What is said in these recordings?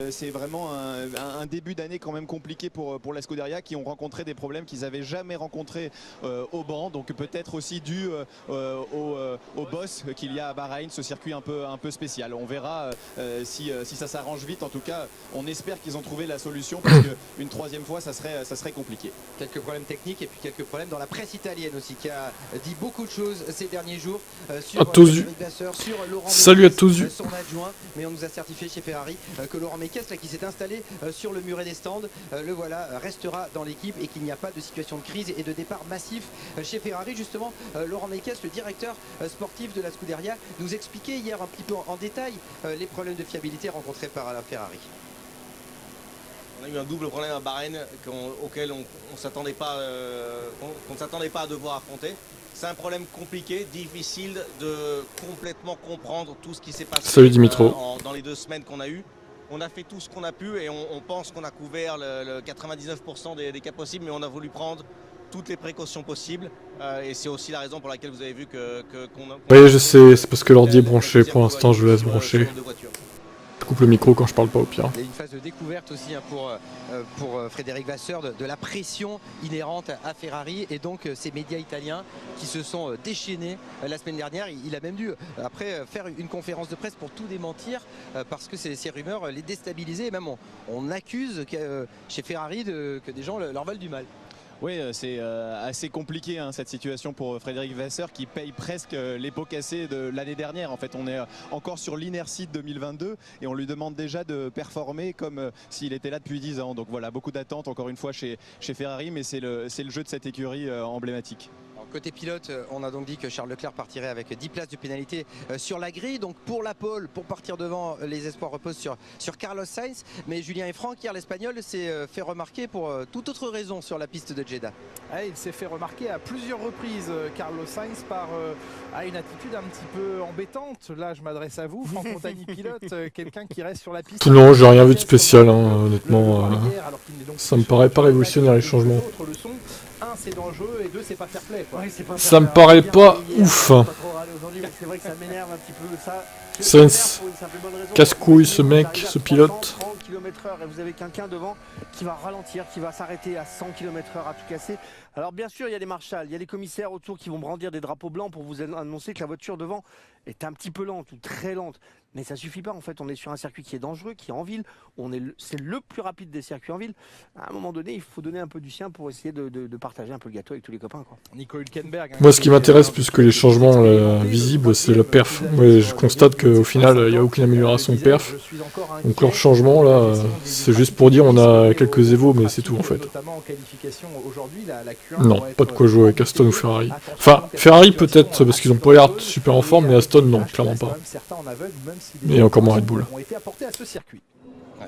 C'est vraiment un début d'année quand même compliqué pour la Scuderia, qui ont rencontré des problèmes qu'ils n'avaient jamais rencontrés au banc, donc peut-être aussi dû au boss qu'il y a à Bahreïn, ce circuit un peu spécial. On verra si ça s'arrange vite. En tout cas, on espère qu'ils ont trouvé la solution, parce qu'une troisième fois ça serait compliqué. Quelques problèmes techniques et puis quelques problèmes dans la presse italienne aussi, qui a dit beaucoup de choses ces derniers jours sur Frédéric Vasseur, sur Laurent Mekies, son adjoint, mais on nous a certifié chez Ferrari que Laurent Mekies, là, qui s'est installé sur le muret des stands, le voilà, restera dans l'équipe et qu'il n'y a pas de situation de crise et de départ massif chez Ferrari. Justement, Laurent Mekies, le directeur sportif de la Scuderia, nous expliquait hier un petit peu en détail les problèmes de fiabilité rencontrés par la Ferrari. On a eu un double problème à Bahreïn auquel on ne s'attendait pas à devoir affronter. C'est un problème compliqué, difficile de complètement comprendre tout ce qui s'est passé dans les 2 semaines qu'on a eues. On a fait tout ce qu'on a pu et on pense qu'on a couvert le 99% des cas possibles, mais on a voulu prendre toutes les précautions possibles. Et c'est aussi la raison pour laquelle vous avez vu oui, je sais, c'est parce que l'ordi est branché. Pour l'instant, je laisse brancher. Je coupe le micro quand je parle pas, au pire. Il y a une phase de découverte aussi pour Frédéric Vasseur de la pression inhérente à Ferrari, et donc ces médias italiens qui se sont déchaînés la semaine dernière. Il a même dû après faire une conférence de presse pour tout démentir, parce que ces rumeurs les déstabilisaient, et même on accuse chez Ferrari que des gens leur veulent du mal. Oui, c'est assez compliqué cette situation pour Frédéric Vasseur, qui paye presque les pots cassés de l'année dernière. En fait, on est encore sur l'inertie de 2022 et on lui demande déjà de performer comme s'il était là depuis 10 ans. Donc voilà, beaucoup d'attentes encore une fois chez Ferrari, mais c'est le jeu de cette écurie emblématique. Côté pilote, on a donc dit que Charles Leclerc partirait avec 10 places de pénalité sur la grille. Donc pour la pole, pour partir devant, les espoirs reposent sur Carlos Sainz. Mais Julien et Franck, hier l'Espagnol s'est fait remarquer pour toute autre raison sur la piste de Jeddah. Il s'est fait remarquer à plusieurs reprises, Carlos Sainz, par une attitude un petit peu embêtante. Là, je m'adresse à vous, Franck Montagny, pilote, quelqu'un qui reste sur la piste. Non, j'ai rien vu de spécial, honnêtement. Ça me paraît pas révolutionnaire, les changements. C'est dangereux, et 2, c'est pas fair play, quoi. Ça me paraît pas ouf. C'est vrai que ça m'énerve un petit peu, ça. Sainz, casse-couille ce mec, ce pilote. 30 km/h, et vous avez quelqu'un devant qui va ralentir, qui va s'arrêter à 100 km/h à tout casser. Alors bien sûr, il y a les marshals, il y a les commissaires autour qui vont brandir des drapeaux blancs pour vous annoncer que la voiture devant est un petit peu lente ou très lente. Mais ça suffit pas, en fait, on est sur un circuit qui est dangereux, qui est en ville, c'est le plus rapide des circuits en ville. À un moment donné, il faut donner un peu du sien pour essayer de partager un peu le gâteau avec tous les copains, quoi. Nico Hülkenberg. Moi, ce qui m'intéresse plus que les changements visibles, c'est la perf. Ouais, je constate qu'au final, il n'y a aucune amélioration de perf. Donc leur changement, là, c'est juste pour dire on a quelques évos, mais c'est tout, en fait. Non, pas de quoi jouer avec Aston ou Ferrari. Enfin, Ferrari peut-être, parce qu'ils ont pas l'air super en forme, mais Aston, non, clairement pas. Et encore moins Red Bull.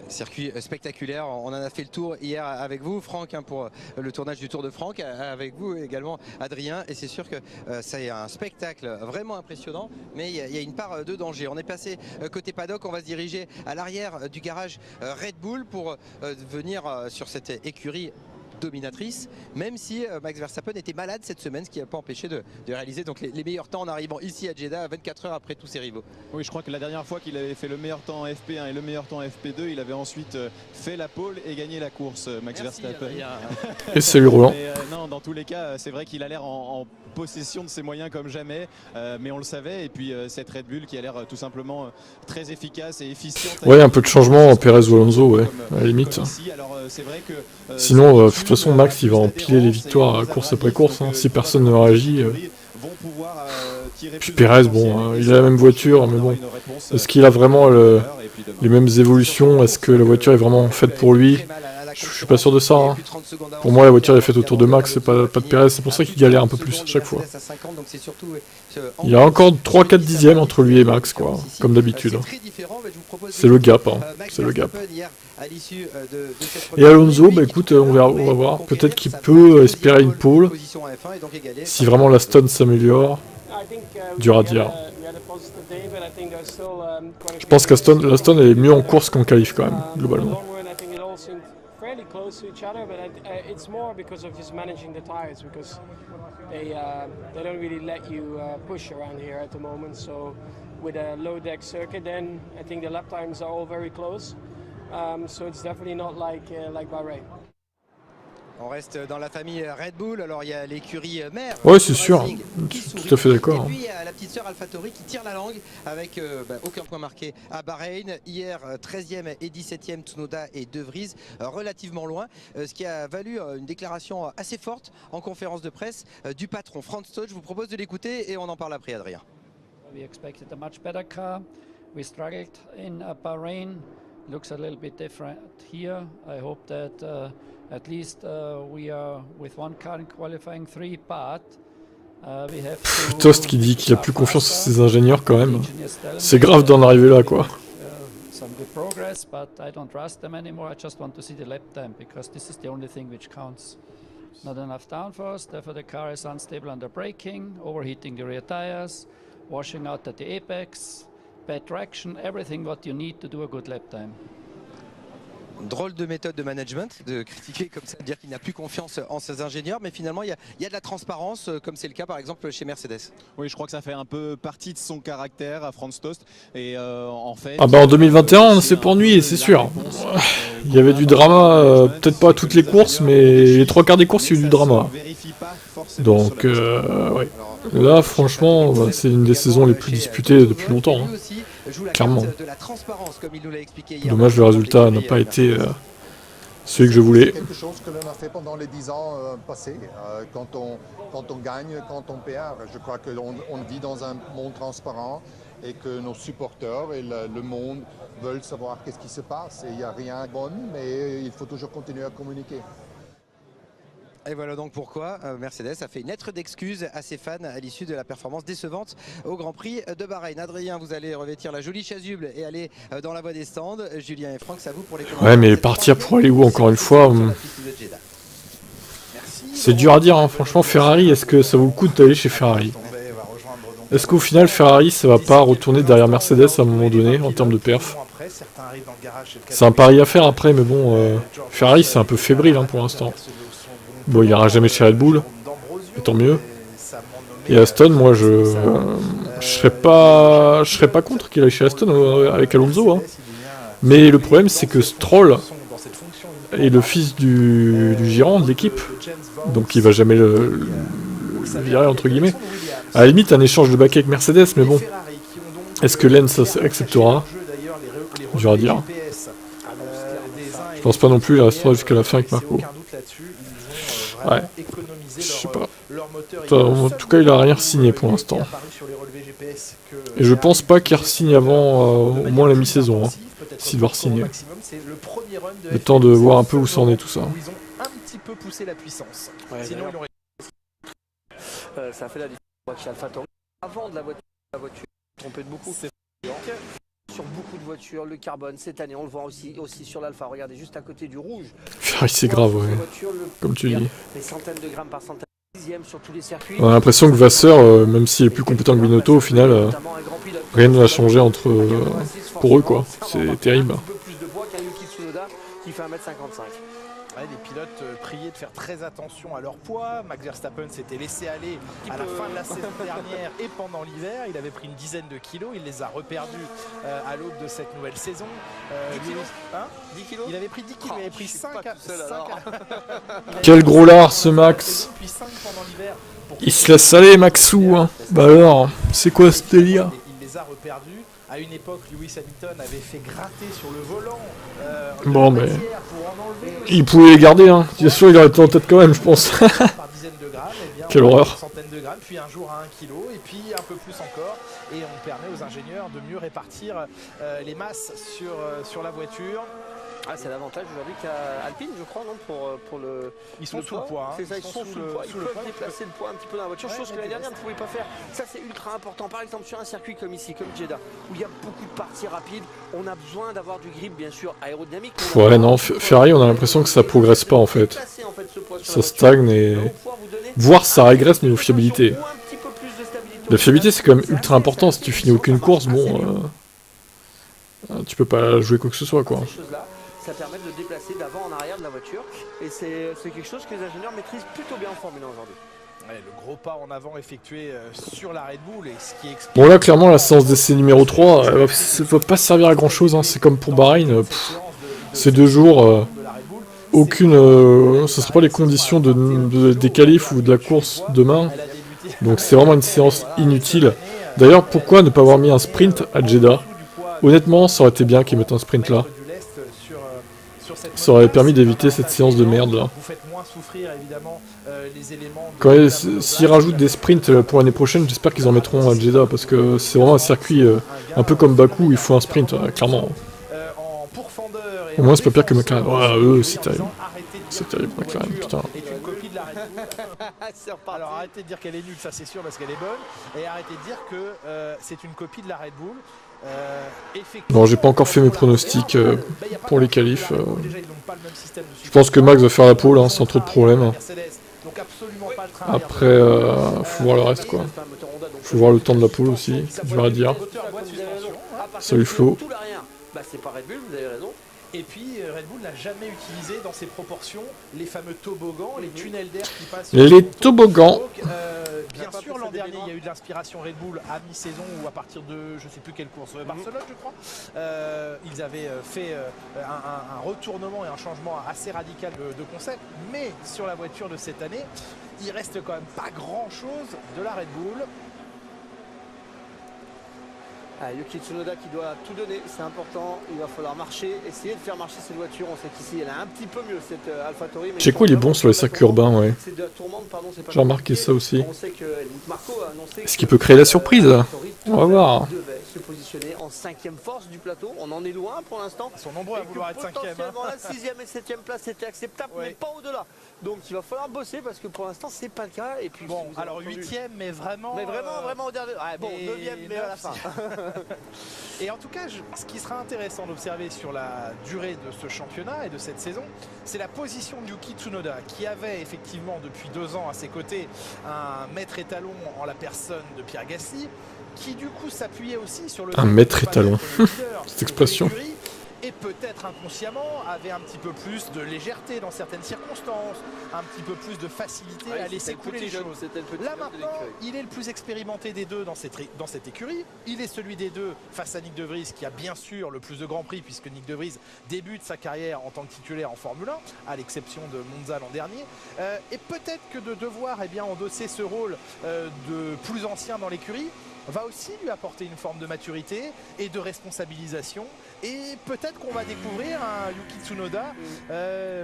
Circuit spectaculaire, on en a fait le tour hier avec vous, Franck, pour le tournage du Tour de Franck, avec vous également, Adrien, et c'est sûr que c'est un spectacle vraiment impressionnant, mais il y a une part de danger. On est passé côté paddock, on va se diriger à l'arrière du garage Red Bull pour venir sur cette écurie dominatrice, même si Max Verstappen était malade cette semaine, ce qui n'a pas empêché de réaliser donc les meilleurs temps en arrivant ici à Jeddah 24 heures après tous ses rivaux. Oui, je crois que la dernière fois qu'il avait fait le meilleur temps en FP1 et le meilleur temps en FP2, il avait ensuite fait la pole et gagné la course, Max Verstappen. Et c'est lui roulant. Non, dans tous les cas, c'est vrai qu'il a l'air en possession de ses moyens comme jamais, mais on le savait. Et puis cette Red Bull qui a l'air tout simplement très efficace et efficiente. Ouais, un peu de changement en Perez ou Alonso, ouais, à la limite. Alors, c'est vrai que, sinon, de toute façon, Max, il va empiler les victoires course après course. Si personne ne réagit. Puis Perez, bon, il a la même voiture, mais bon, est-ce qu'il a vraiment les mêmes évolutions? Est-ce que la voiture est vraiment faite pour lui? Je suis pas sûr de ça. Pour moi, la voiture est faite autour de Max, c'est pas de Perez. C'est pour ça qu'il galère un peu plus à chaque fois. Il y a encore 3-4 dixièmes entre lui et Max, quoi, comme d'habitude. C'est le gap, c'est le gap. Et Alonso, bah écoute, on va voir. Peut-être qu'il peut espérer une pole. Si vraiment la stun s'améliore, dur à dire. Je pense qu'Aston est mieux en course qu'en qualif quand même, globalement. Fairly close to each other, but it's more because of just managing the tires, because they don't really let you push around here at the moment. So with a low deck circuit, then I think the lap times are all very close. So it's definitely not like Bahrain. On reste dans la famille Red Bull, alors il y a l'écurie mère. Ouais, c'est sûr, qui tout à fait d'accord. Et puis il y a la petite sœur AlphaTauri qui tire la langue avec aucun point marqué à Bahreïn. Hier 13e et 17e Tsunoda et De Vries relativement loin, ce qui a valu une déclaration assez forte en conférence de presse du patron Franz Todt. Je vous propose de l'écouter et on en parle après, Adrien. We expected a much better car. We struggled in Bahrain. Looks a little bit different here. I hope that at least we are with one car in qualifying 3, but we have to Tost qui dit qu'il a plus confiance en ses ingénieurs quand même. C'est grave d'en arriver là quoi. Some good progress, but I don't trust them anymore. I just want to see the lap time because this is the only thing which counts. Not enough downforce, therefore the car is unstable under braking, overheating the rear tires, washing out at the apex, bad traction, everything what you need to do a good lap time. Drôle de méthode de management, de critiquer comme ça, de dire qu'il n'a plus confiance en ses ingénieurs, mais finalement il y a de la transparence, comme c'est le cas par exemple chez Mercedes. Oui, je crois que ça fait un peu partie de son caractère à Franz Todt. Et en fait, Ah bah en 2021 on ne s'est pas ennuyé, c'est sûr. Il y avait du drama, peut-être pas à toutes les courses, mais les 3/4 des courses il y a eu du drama. Donc ouais. Là franchement c'est une des saisons les plus disputées depuis longtemps. Hein. Clairement. Dommage, le résultat n'a pas été celui que je voulais. C'est quelque chose que l'on a fait pendant les 10 ans passés. Quand on gagne, quand on perd, je crois qu'on vit dans un monde transparent et que nos supporters et le monde veulent savoir qu'est-ce qui se passe. Et il n'y a rien de bon, mais il faut toujours continuer à communiquer. Et voilà donc pourquoi Mercedes a fait une lettre d'excuse à ses fans à l'issue de la performance décevante au Grand Prix de Bahreïn. Adrien, vous allez revêtir la jolie chasuble et aller dans la voie des stands. Julien et Franck, c'est à vous pour les commentaires. Ouais, mais partir pour aller où encore une fois c'est dur à dire, hein. Franchement, Ferrari, est-ce que ça vaut le coup d'aller chez Ferrari? Est-ce qu'au final, Ferrari, ça va pas retourner derrière Mercedes à un moment donné en termes de perf? C'est un pari à faire après, mais bon, Ferrari, c'est un peu fébrile hein, pour l'instant. Bon, il ira jamais chez Red Bull, et tant mieux. Et Aston, moi, je serais pas contre qu'il aille chez Aston avec Alonso. Hein. Mais le problème, c'est que Stroll est le fils du gérant de l'équipe, donc il va jamais le virer entre guillemets. À la limite, un échange de baquet avec Mercedes, mais bon, est-ce que Lens acceptera? Dur à dire. Je pense pas non plus, il restera jusqu'à la fin avec Marco. Ouais, je sais pas. En tout cas, il a rien signé pour l'instant. Et je pense pas qu'il re-signe avant au moins la mi-saison, hein, s'il doit re-signer. Le temps de voir un peu où c'en est tout ça. Ils ont un petit peu poussé la puissance. Sinon, il aurait... Ça fait la différence chez AlphaTauri. Avant de la voiture trompé de beaucoup. Sur beaucoup de voitures, le carbone cette année, on le voit aussi sur l'Alpha. Regardez juste à côté du rouge. Ferrari, c'est grave, ouais. Comme tu dis. Les centaines de grammes par centaine. Sur tous les circuits. On a l'impression que Vasseur, même s'il est plus compétent que Binotto, au final, rien ne va changer entre pour eux, quoi. C'est terrible. Un peu plus de poids qu'un Yuki Tsunoda qui fait 1m55. Ouais, les pilotes priaient de faire très attention à leur poids. Max Verstappen s'était laissé aller à la fin de la saison dernière et pendant l'hiver. Il avait pris une dizaine de kilos. Il les a reperdus à l'aube de cette nouvelle saison. 10 kilos, hein 10 kilos. Il avait pris 10 kilos. Il avait pris 5 Quel gros lard ce Max. Il se laisse aller Maxou. Hein. Bah alors, c'est quoi ce délire? Il les a reperdus. À une époque, Lewis Hamilton avait fait gratter sur le volant. Bon, mais il pouvait les garder, hein. Bien sûr, il aurait été en tête quand même, je pense. Par dizaines de grammes, et bien, quelle horreur. Centaines de grammes, puis un jour à 1 kg, et puis un peu plus encore. Et on permet aux ingénieurs de mieux répartir les masses sur la voiture. Ah, c'est l'avantage aujourd'hui qu'a Alpine, je crois, non, pour le. Ils sont sous le poids. C'est ça, ils sont sous le poids. Ils peuvent déplacer le poids un petit peu dans la voiture, chose que l'année dernière ne pouvait pas faire. Ça, c'est ultra important. Par exemple, sur un circuit comme ici, comme Jeddah, où il y a beaucoup de parties rapides, on a besoin d'avoir du grip, bien sûr, aérodynamique. Ouais, non, Ferrari, on a l'impression que ça progresse pas en fait. Ça stagne et. Voire ça régresse niveau fiabilité. La fiabilité, c'est quand même ultra important. Si tu finis aucune course, bon. Tu peux pas jouer quoi que ce soit, quoi. Ça permet de déplacer d'avant en arrière de la voiture et c'est quelque chose que les ingénieurs maîtrisent plutôt bien en Formule 1 aujourd'hui. Ouais, le gros pas en avant effectué sur la Red Bull et ce qui explique... Bon là clairement la séance d'essai numéro 3 ça va pas servir à grand chose, hein. C'est comme pour Bahreïn. ces 2 jours, aucune, ce ne sera pas les conditions des qualifs ou de la course demain. Donc c'est vraiment une séance inutile. D'ailleurs, pourquoi ne pas avoir mis un sprint à Jeddah? Honnêtement, ça aurait été bien qu'ils mettent un sprint là. Ça aurait permis d'éviter cette séance de merde là. S'ils rajoutent des sprints pour l'année prochaine, j'espère qu'ils en mettront à Jeddah parce que c'est vraiment un circuit un peu comme Bakou où il faut un sprint, clairement. Au moins c'est pas pire que McLaren. Ouais, eux c'est terrible. C'est terrible McLaren, putain. Alors arrêtez de dire qu'elle est nulle, ça c'est sûr parce qu'elle est bonne. Et arrêtez de dire que c'est une copie de la Red Bull. Bon, j'ai pas encore fait mes pronostics pour les qualifs. Je pense que Max va faire la pole hein, sans trop de problèmes. Après, faut voir le reste quoi. Faut voir le temps de la pole aussi, c'est dur à dire. Salut Flo. C'est pas Red Bull, vous avez raison. Et puis Red Bull n'a jamais utilisé dans ses proportions les fameux toboggans, les tunnels d'air qui passent. Les toboggans. Donc, bien sûr, l'an dernier, il y a eu de l'inspiration Red Bull à mi-saison ou à partir de, je sais plus quelle course, Barcelone, je crois. Ils avaient fait un retournement et un changement assez radical de concept. Mais sur la voiture de cette année, il reste quand même pas grand-chose de la Red Bull. Yuki Tsunoda qui doit tout donner, c'est important, il va falloir marcher, essayer de faire marcher cette voiture. On sait qu'ici elle est un petit peu mieux cette AlphaTauri. Checo il est bon sur les circuits urbains, ouais. J'ai remarqué ça aussi. Est-ce qu'il peut créer la surprise? On va voir. Se positionner en 5e force du plateau, on en est loin pour l'instant. Ils sont nombreux à vouloir être 5e. Potentiellement la 6e et 7e place c'était acceptable, mais pas au-delà. Donc il va falloir bosser parce que pour l'instant c'est pas le cas. Et puis bon, alors 8e, mais vraiment au dernier. Ouais, bon, 9e, mais à la fin. Et en tout cas, ce qui sera intéressant d'observer sur la durée de ce championnat et de cette saison, c'est la position de Yuki Tsunoda, qui avait effectivement depuis 2 ans à ses côtés un maître étalon en la personne de Pierre Gasly, qui du coup s'appuyait aussi sur le... Un maître étalon, cette expression. Et peut-être inconsciemment avait un petit peu plus de légèreté dans certaines circonstances, un petit peu plus de facilité à laisser couler les choses. Là maintenant, il est le plus expérimenté des deux dans cette écurie. Il est celui des deux face à Nick De Vries qui a bien sûr le plus de Grands Prix puisque Nick De Vries débute sa carrière en tant que titulaire en Formule 1, à l'exception de Monza l'an dernier. Et peut-être que de devoir endosser ce rôle de plus ancien dans l'écurie va aussi lui apporter une forme de maturité et de responsabilisation. Et peut-être qu'on va découvrir un Yuki Tsunoda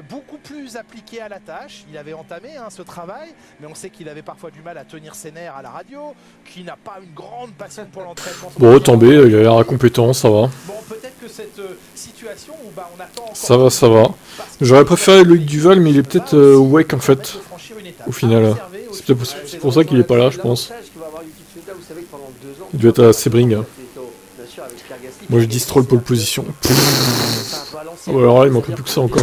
beaucoup plus appliqué à la tâche. Il avait entamé ce travail, mais on sait qu'il avait parfois du mal à tenir ses nerfs à la radio, qu'il n'a pas une grande passion pour l'entraînement. Bon, tombé, il a l'air compétent, ça va. Bon, peut-être que cette situation où on attend encore... Ça va, ça va. J'aurais préféré Loïc Duval, mais il est peut-être wake en fait, au final. C'est peut-être pour ça qu'il est pas là, je pense. Il doit être à Sebring. Moi je dis Stroll pole position. Oh, alors là il manque plus que ça encore.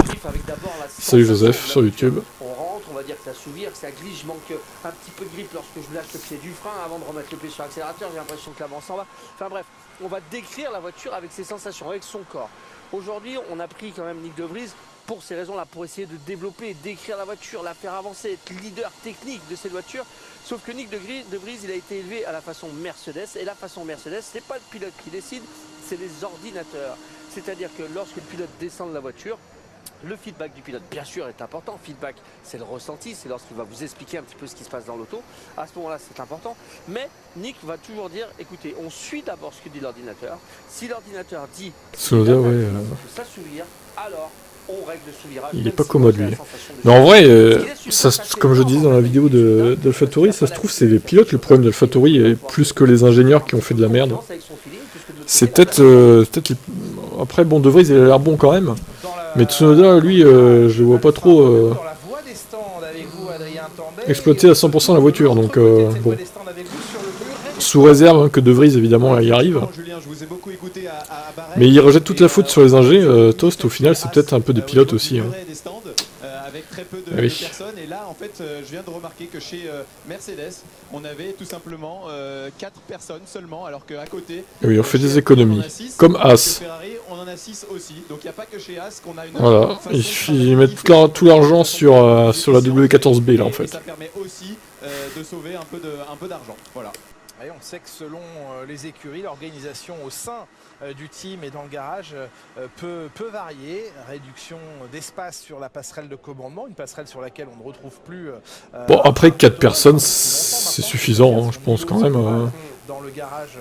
Salut Joseph sur YouTube. On rentre, on va dire que ça souvire, que ça glisse, je manque un petit peu de grip lorsque je lâche le pied du frein avant de remettre le pied sur l'accélérateur, j'ai l'impression que l'avant s'en va. Enfin bref, on va décrire la voiture avec ses sensations, avec son corps. Aujourd'hui on a pris quand même Nick De Vries pour ces raisons-là, pour essayer de développer, décrire la voiture, la faire avancer, être leader technique de cette voiture. Sauf que Nick De Vries, il a été élevé à la façon Mercedes, et la façon Mercedes, c'est pas le pilote qui décide, c'est les ordinateurs. C'est-à-dire que lorsque le pilote descend de la voiture, le feedback du pilote, bien sûr, est important. Feedback, c'est le ressenti, c'est lorsqu'il va vous expliquer un petit peu ce qui se passe dans l'auto. À ce moment-là, c'est important. Mais Nick va toujours dire, écoutez, on suit d'abord ce que dit l'ordinateur. Si l'ordinateur dit s'assouvir, alors on règle le soulirage. Il est pas commode lui. Mais en vrai, ça, comme je disais dans la vidéo d'AlphaTauri, ça se trouve c'est les pilotes le problème d'AlphaTauri et plus que les ingénieurs qui ont fait de la merde. C'est peut-être après bon De Vries il a l'air bon quand même. Mais Tsunoda lui je le vois pas trop exploiter à 100% la voiture donc bon. Sous réserve que De Vries évidemment y arrive. Mais il rejette toute la faute sur les ingés. Toast au final c'est peut-être un peu des pilotes aussi. Avec très peu de personnes et là en fait je viens de remarquer que chez Mercedes on avait tout simplement 4 personnes seulement alors qu'à côté oui on fait des économies 6, comme As Ferrari on en a 6 aussi donc il n'y a pas que chez As qu'on a une voilà ils mettent tout l'argent sur la W14B là en fait ça permet aussi de sauver un peu d'argent voilà. Et on sait que selon les écuries, l'organisation au sein du team et dans le garage peut varier. Réduction d'espace sur la passerelle de commandement, une passerelle sur laquelle on ne retrouve plus... Bon, après 4 personnes, c'est suffisant, hein, je pense quand même. Dans le garage,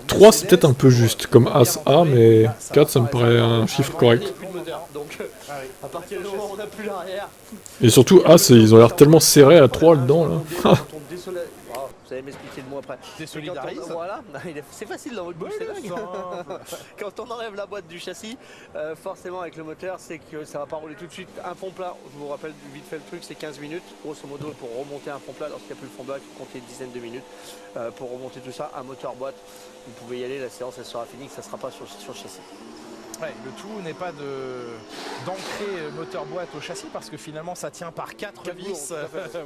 3 c'est peut-être un peu juste, comme As-A, mais 4 ça me paraît un chiffre correct. Donc à partir du moment où on n'a plus l'arrière... Et surtout As, ils ont l'air tellement serrés à 3 dedans là. Vous allez m'expliquer le mot après. Désolidarise. Voilà, c'est facile dans votre bouche, c'est dingue. Quand on enlève la boîte du châssis, forcément avec le moteur, c'est que ça va pas rouler tout de suite. Un fond plat, je vous rappelle vite fait le truc, c'est 15 minutes, grosso modo, pour remonter un fond plat. Lorsqu'il n'y a plus le fond plat, il faut compter une dizaine de minutes pour remonter tout ça. Un moteur boîte, vous pouvez y aller, la séance elle sera finie, que ça ne sera pas sur le châssis. Ouais, le tout n'est pas d'ancrer moteur boîte au châssis parce que finalement ça tient par 4 vis,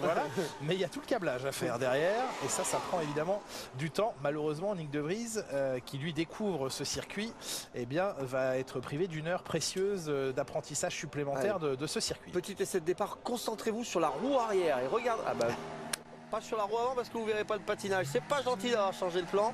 voilà. Mais il y a tout le câblage à faire derrière et ça prend évidemment du temps. Malheureusement, Nyck de Vries, qui lui découvre ce circuit, eh bien, va être privé d'une heure précieuse d'apprentissage supplémentaire de ce circuit. Petit essai de départ, concentrez-vous sur la roue arrière et regarde. Ah bah, pas sur la roue avant parce que vous verrez pas le patinage. C'est pas gentil d'avoir changé le plan.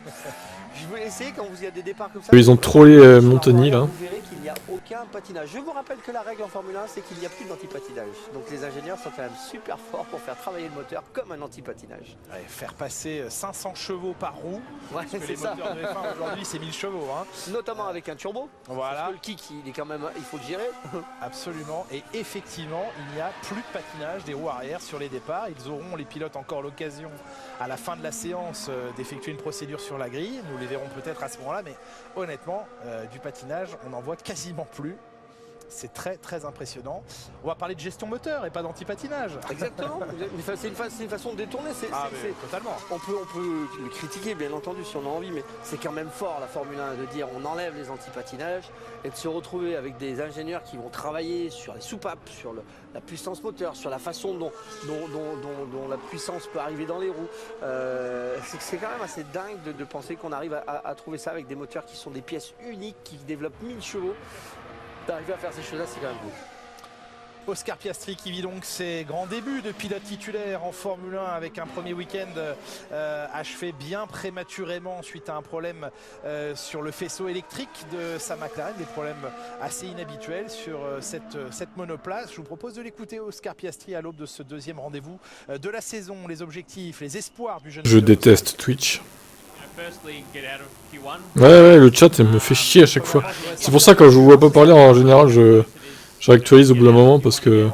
Je vais essayer quand vous y a des départs comme ça. Ils ont trollé Montagny là. Vous verrez qu'il n'y a aucun patinage. Je vous rappelle que la règle en Formule 1 c'est qu'il n'y a plus d'anti-patinage. Donc les ingénieurs sont quand même super forts pour faire travailler le moteur comme un anti-patinage. Ouais, faire passer 500 chevaux par roue. Ouais, parce que les moteurs de F1 aujourd'hui c'est 1000 chevaux. Hein. Notamment avec un turbo. Voilà. Parce que le kick il est quand même, il faut le gérer. Absolument. Et effectivement il n'y a plus de patinage des roues arrière sur les départs. Ils auront les pilotes encore l'occasion à la fin de la séance d'effectuer une procédure sur la grille. Nous les verrons peut-être à ce moment-là, mais honnêtement, du patinage, on n'en voit quasiment plus. C'est très très impressionnant. On va parler de gestion moteur et pas d'anti-patinage. Exactement. C'est une façon de détourner. Totalement. On peut le critiquer bien entendu si on a envie, mais c'est quand même fort la Formule 1 de dire on enlève les anti-patinages et de se retrouver avec des ingénieurs qui vont travailler sur les soupapes, sur la puissance moteur, sur la façon dont la puissance peut arriver dans les roues. C'est quand même assez dingue de penser qu'on arrive à trouver ça avec des moteurs qui sont des pièces uniques, qui développent 1000 chevaux. D'arriver à faire ces choses-là, c'est quand même beau. Oscar Piastri qui vit donc ses grands débuts de pilote titulaire en Formule 1 avec un premier week-end achevé bien prématurément suite à un problème sur le faisceau électrique de sa McLaren, des problèmes assez inhabituels sur cette monoplace. Je vous propose de l'écouter, Oscar Piastri, à l'aube de ce deuxième rendez-vous de la saison, les objectifs, les espoirs du jeune Je pilote. déteste Twitch. Ouais, le chat me fait chier à chaque fois. C'est pour ça que quand je vous vois pas parler, en général, je réactualise au bout d'un moment parce que...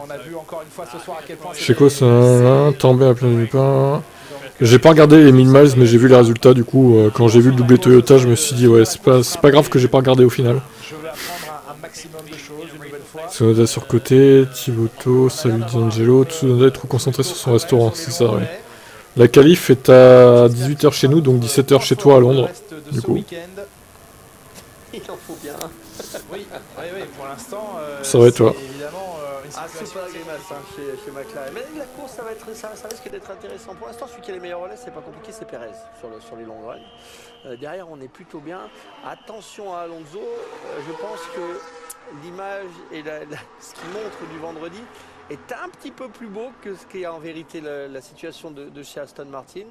Je sais quoi, ça... Tomber à plein du pain... J'ai pas regardé les 1000 miles, mais j'ai vu les résultats, du coup, quand j'ai vu le doublé Toyota, je me suis dit, ouais, c'est pas grave que j'ai pas regardé au final. Tsunoda sur côté, Thiboto, salut D'Angelo, Tsunoda est trop concentré sur son restaurant, c'est ça, ouais. La qualif est à 18h chez nous, donc 17h chez toi à Londres, du coup. Il en faut bien. Oui, pour l'instant, ça va être toi. Évidemment, c'est pas agréable chez McLaren. Mais la course, ça risque d'être intéressant. Pour l'instant, celui qui a les meilleurs relais, c'est pas compliqué, c'est Perez sur les longues runs. Derrière, on est plutôt bien. Attention à Alonso. Je pense que l'image et ce qu'il montre du vendredi est un petit peu plus beau que ce qu'est en vérité la situation de chez Aston Martin.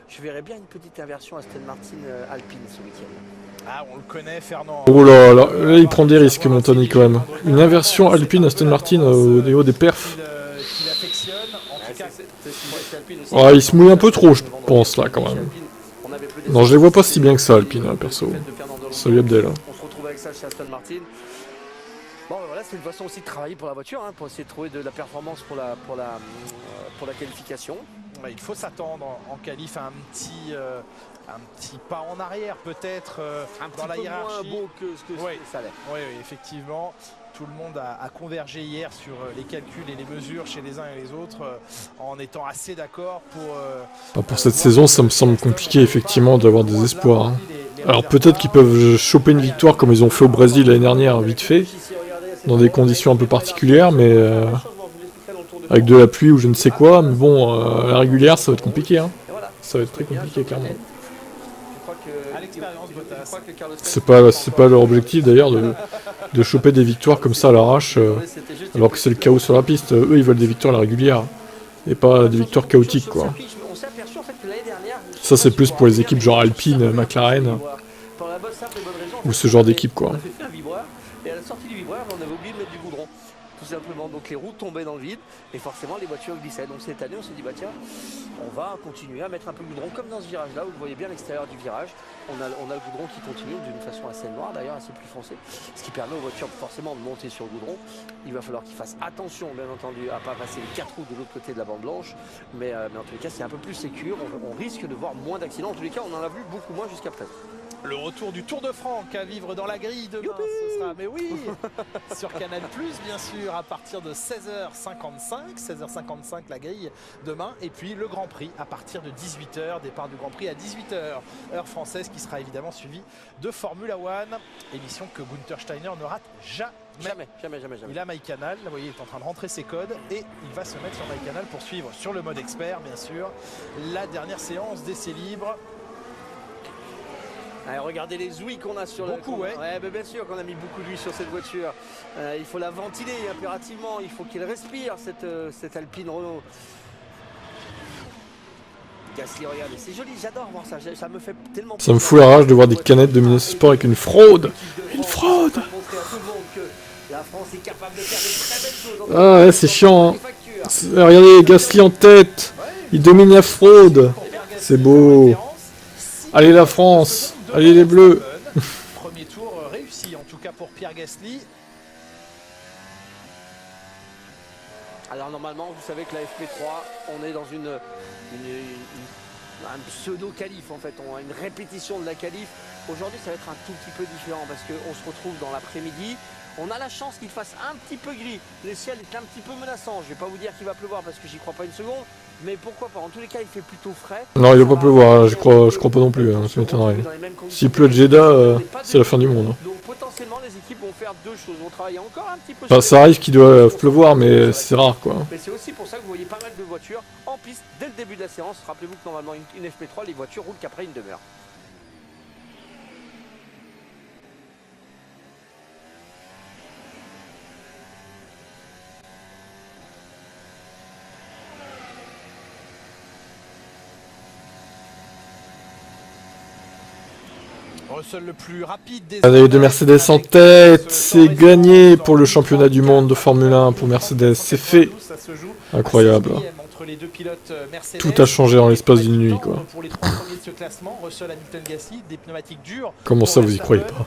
Je verrais bien une petite inversion Aston Martin Alpine ce week-end. Ah, on le connaît, Fernand. Oh là, il prend des risques, Montagny, quand même. Une inversion Alpine Aston Martin au niveau des perfs. Ah, il se mouille un peu trop, je pense, là, quand même. Non, je les vois pas si bien que ça, Alpine, hein, perso. Salut Abdel. On se retrouve avec ça chez Aston Martin. Bon, voilà, c'est une façon aussi de travailler pour la voiture, hein, pour essayer de trouver de la performance pour la qualification. Il faut s'attendre en qualif à un petit pas en arrière, peut-être, dans la hiérarchie. Un peu moins beau que ce que ça l'est. Oui, effectivement. Tout le monde a convergé hier sur les calculs et les mesures chez les uns et les autres en étant assez d'accord pour cette saison, ça me semble compliqué, effectivement, d'avoir des espoirs. Hein. Alors peut-être qu'ils peuvent choper une victoire comme ils ont fait au Brésil l'année dernière, vite fait, dans des conditions un peu particulières, mais avec de la pluie ou je ne sais quoi. Mais bon, la régulière, ça va être compliqué. Hein. Ça va être très compliqué, clairement. C'est pas leur objectif d'ailleurs de choper des victoires comme ça à l'arrache, alors que c'est le chaos sur la piste. Eux, ils veulent des victoires à la régulière et pas des victoires chaotiques, quoi. Ça, c'est plus pour les équipes genre Alpine, McLaren, Pour la bonne simple et bonne raison, ou ce genre d'équipe, quoi. on avait fait un vibreur, et à la sortie du vibreur, on avait oublié de mettre du goudron. Tout simplement, donc les roues tombaient dans le vide et forcément les voitures glissaient. Donc cette année on s'est dit bah tiens, on va continuer à mettre un peu de goudron comme dans ce virage là où vous voyez bien l'extérieur du virage. On a le goudron qui continue d'une façon assez noire d'ailleurs, assez plus foncée, ce qui permet aux voitures forcément de monter sur le goudron. Il va falloir qu'ils fassent attention bien entendu à pas passer les 4 roues de l'autre côté de la bande blanche, mais en tous les cas c'est un peu plus sécure, on risque de voir moins d'accidents. En tous les cas on en a vu beaucoup moins jusqu'à présent. Le retour du Tour de Franck à vivre dans la grille demain, ce sera, mais oui, sur Canal+, bien sûr, à partir de 16h55 la grille demain, et puis le Grand Prix à partir de 18h, départ du Grand Prix à 18h, heure française, qui sera évidemment suivie de Formula One, émission que Gunther Steiner ne rate jamais. Jamais. Il a MyCanal, vous voyez, il est en train de rentrer ses codes et il va se mettre sur MyCanal pour suivre sur le mode expert, bien sûr, la dernière séance d'essais libres. Allez, regardez les ouïes qu'on a sur beaucoup, ouais, mais bien sûr qu'on a mis beaucoup d'huile sur cette voiture. Il faut la ventiler impérativement. Il faut qu'il respire cette Alpine Renault. Gasly, regardez, c'est joli, j'adore voir ça. Ça me fait tellement. Ça me fout la rage de voir des canettes de Minas Sport avec une fraude. Une fraude. Ah ouais, c'est chiant. Hein. Regardez, Gasly en tête. Il domine la fraude. C'est beau. Allez la France. Allez les Bleus. Premier tour réussi en tout cas pour Pierre Gasly. Alors normalement vous savez que la FP3 on est dans un pseudo-qualif en fait, on a une répétition de la qualif. Aujourd'hui ça va être un tout petit peu différent parce qu'on se retrouve dans l'après-midi. On a la chance qu'il fasse un petit peu gris. Le ciel est un petit peu menaçant. Je vais pas vous dire qu'il va pleuvoir parce que j'y crois pas une seconde. Mais pourquoi pas, en tous les cas il fait plutôt frais. Non, il va pas pleuvoir, je crois pas non plus, hein, ça m'étonnerait. S'il pleut à Jeddah, c'est la fin du monde. Hein. Donc potentiellement les équipes vont faire deux choses, vont travailler encore un petit peu. Enfin, ça arrive qu'il doit pleuvoir, mais c'est rare quoi. Mais c'est aussi pour ça que vous voyez pas mal de voitures en piste dès le début de la séance. Rappelez-vous que normalement une FP3, les voitures roulent qu'après une demi-heure. Russell le plus rapide des Allez, de Mercedes en tête, c'est gagné pour le championnat du monde de Formule 1 pour Mercedes, c'est fait. Incroyable. Tout a changé en l'espace d'une nuit quoi. Pour les trois premiers de ce classement, Russell, Hamilton, Gasly, des pneumatiques durs. Comment ça vous y croyez pas?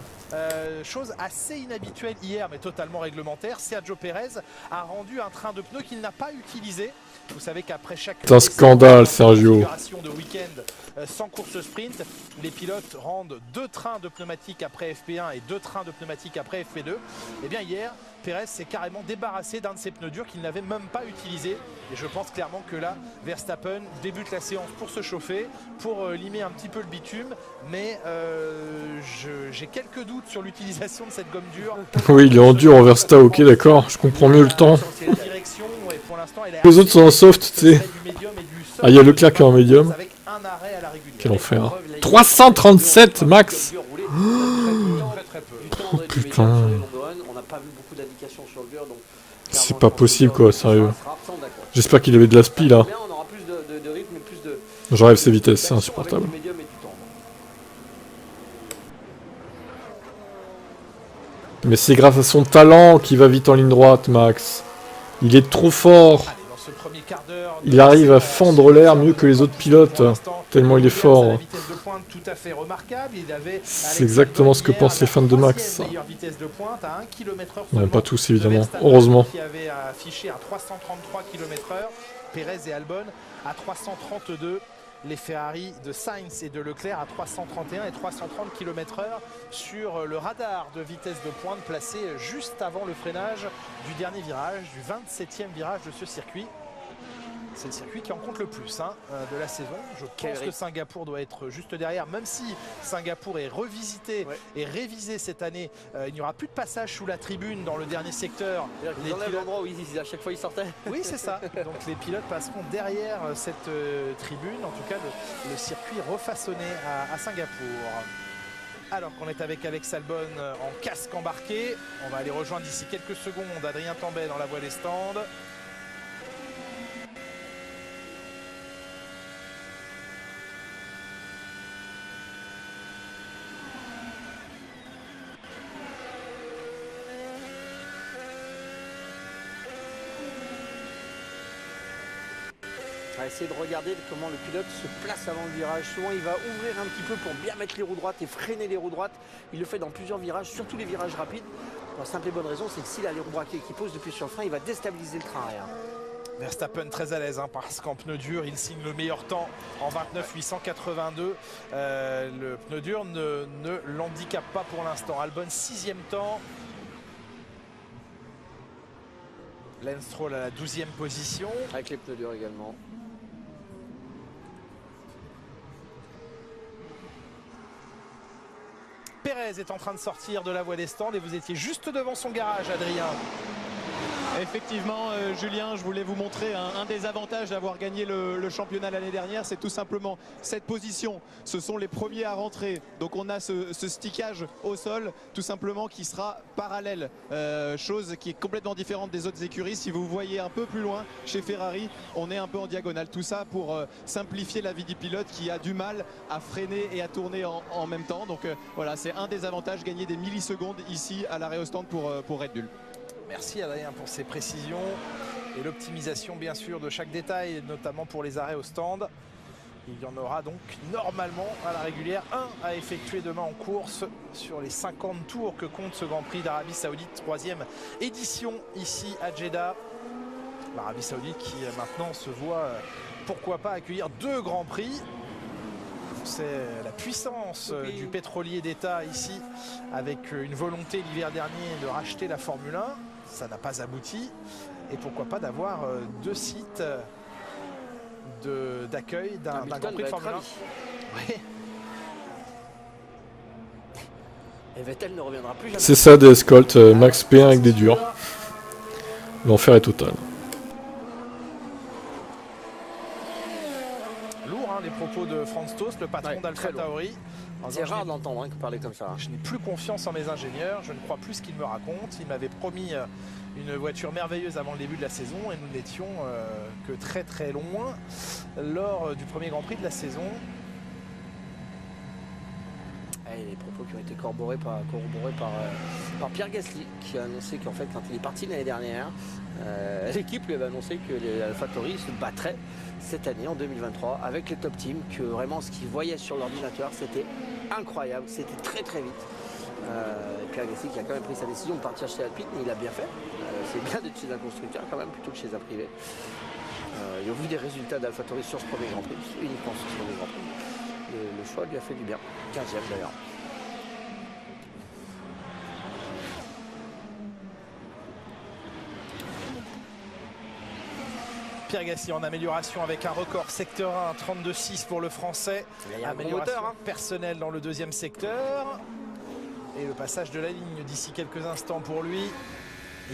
Chose assez inhabituelle hier mais totalement réglementaire, Sergio Pérez a rendu un train de pneus qu'il n'a pas utilisé. Vous savez qu'après chaque c'est un scandale Sergio. de week-end sans course sprint, les pilotes rendent 2 trains de pneumatiques après FP1 et 2 trains de pneumatiques après FP2. Et bien hier, Pérez s'est carrément débarrassé d'un de ses pneus durs qu'il n'avait même pas utilisé. Et je pense clairement que là, Verstappen débute la séance pour se chauffer, pour limer un petit peu le bitume. Mais j'ai quelques doutes sur l'utilisation de cette gomme dure. Oui, il est en dur en Versta, ok d'accord, je comprends mieux le temps. Les autres sont en soft, tu sais. Ah, il y a Leclerc qui est en médium. Quel enfer. 337 max. Oh putain. C'est pas possible quoi, sérieux. J'espère qu'il avait de la spi là. Je rêve ses vitesses, c'est insupportable. Mais c'est grâce à son talent qu'il va vite en ligne droite, Max. Il est trop fort. Il arrive à fendre l'air mieux que les autres pilotes, tellement il est fort. C'est exactement ce que pensent les fans de Max. Non, pas tous évidemment, heureusement. Qui avait affiché à 333 km/h, Pérez et Albon à 332. Les Ferrari de Sainz et de Leclerc à 331 et 330 km/h sur le radar de vitesse de pointe placé juste avant le freinage du dernier virage, du 27e virage de ce circuit. C'est le circuit qui en compte le plus de la saison. Je pense que Singapour doit être juste derrière, même si Singapour est revisité et révisé cette année. Il n'y aura plus de passage sous la tribune dans le dernier secteur. Ils enlèvent l'endroit où à chaque fois ils sortaient. Oui, c'est ça. Donc les pilotes passeront derrière cette tribune, en tout cas le circuit refaçonné à Singapour. Alors qu'on est avec Alex Albon en casque embarqué, on va aller rejoindre d'ici quelques secondes Adrien Tambay dans la voie des stands. On va essayer de regarder comment le pilote se place avant le virage. Souvent, il va ouvrir un petit peu pour bien mettre les roues droites et freiner les roues droites. Il le fait dans plusieurs virages, surtout les virages rapides. Pour la simple et bonne raison, c'est que s'il a les roues braquées qui posent depuis sur le frein, il va déstabiliser le train arrière. Verstappen très à l'aise parce qu'en pneu dur, il signe le meilleur temps en 29,882. Le pneu dur ne l'handicape pas pour l'instant. Albon 6e temps. Lance Stroll à la 12e position. Avec les pneus durs également. Pérez est en train de sortir de la voie des stands et vous étiez juste devant son garage, Adrien. Effectivement, Julien, je voulais vous montrer un des avantages d'avoir gagné le championnat l'année dernière, c'est tout simplement cette position. Ce sont les premiers à rentrer, donc on a ce stickage au sol, tout simplement qui sera parallèle, chose qui est complètement différente des autres écuries. Si vous voyez un peu plus loin, chez Ferrari, on est un peu en diagonale. Tout ça pour simplifier la vie du pilote qui a du mal à freiner et à tourner en même temps. Donc voilà, c'est un des avantages, gagner des millisecondes ici à l'arrêt au stand pour Red Bull. Merci Adrien pour ces précisions et l'optimisation bien sûr de chaque détail, notamment pour les arrêts au stand. Il y en aura donc normalement à la régulière un à effectuer demain en course sur les 50 tours que compte ce Grand Prix d'Arabie Saoudite, 3e édition ici à Jeddah. L'Arabie Saoudite qui maintenant se voit pourquoi pas accueillir 2 Grands Prix. C'est la puissance du pétrolier d'État ici, avec une volonté l'hiver dernier de racheter la Formule 1. Ça n'a pas abouti. Et pourquoi pas d'avoir 2 sites d'accueil d'un Grand Prix de Formule 1. Oui. Et Vettel ne reviendra plus jamais. C'est ça des Escolt, Max P1 avec des durs. L'enfer est total. Les propos de Franz Tost, le patron d'Alpha Tauri. C'est rare d'entendre parler comme ça. Je n'ai plus confiance en mes ingénieurs, je ne crois plus ce qu'ils me racontent. Ils m'avaient promis une voiture merveilleuse avant le début de la saison et nous n'étions que très très loin lors du premier Grand Prix de la saison. Et les propos qui ont été corroborés par Pierre Gasly, qui a annoncé qu'en fait quand il est parti l'année dernière, l'équipe lui avait annoncé que les AlphaTauri se battraient cette année en 2023 avec les top teams, que vraiment ce qu'il voyait sur l'ordinateur c'était incroyable, c'était très très vite. Pierre Gasly qui a quand même pris sa décision de partir chez Alpine, et il a bien fait. C'est bien d'être chez un constructeur quand même plutôt que chez un privé. Et au vu des résultats d'AlphaTauri sur ce premier Grand Prix, uniquement sur ce premier Grand Prix, le choix lui a fait du bien. 15e d'ailleurs. Pierre Gasly en amélioration avec un record secteur 1, 32,6 pour le français. Il y a un amélioration moteur, personnelle dans le 2e secteur. Et le passage de la ligne d'ici quelques instants pour lui.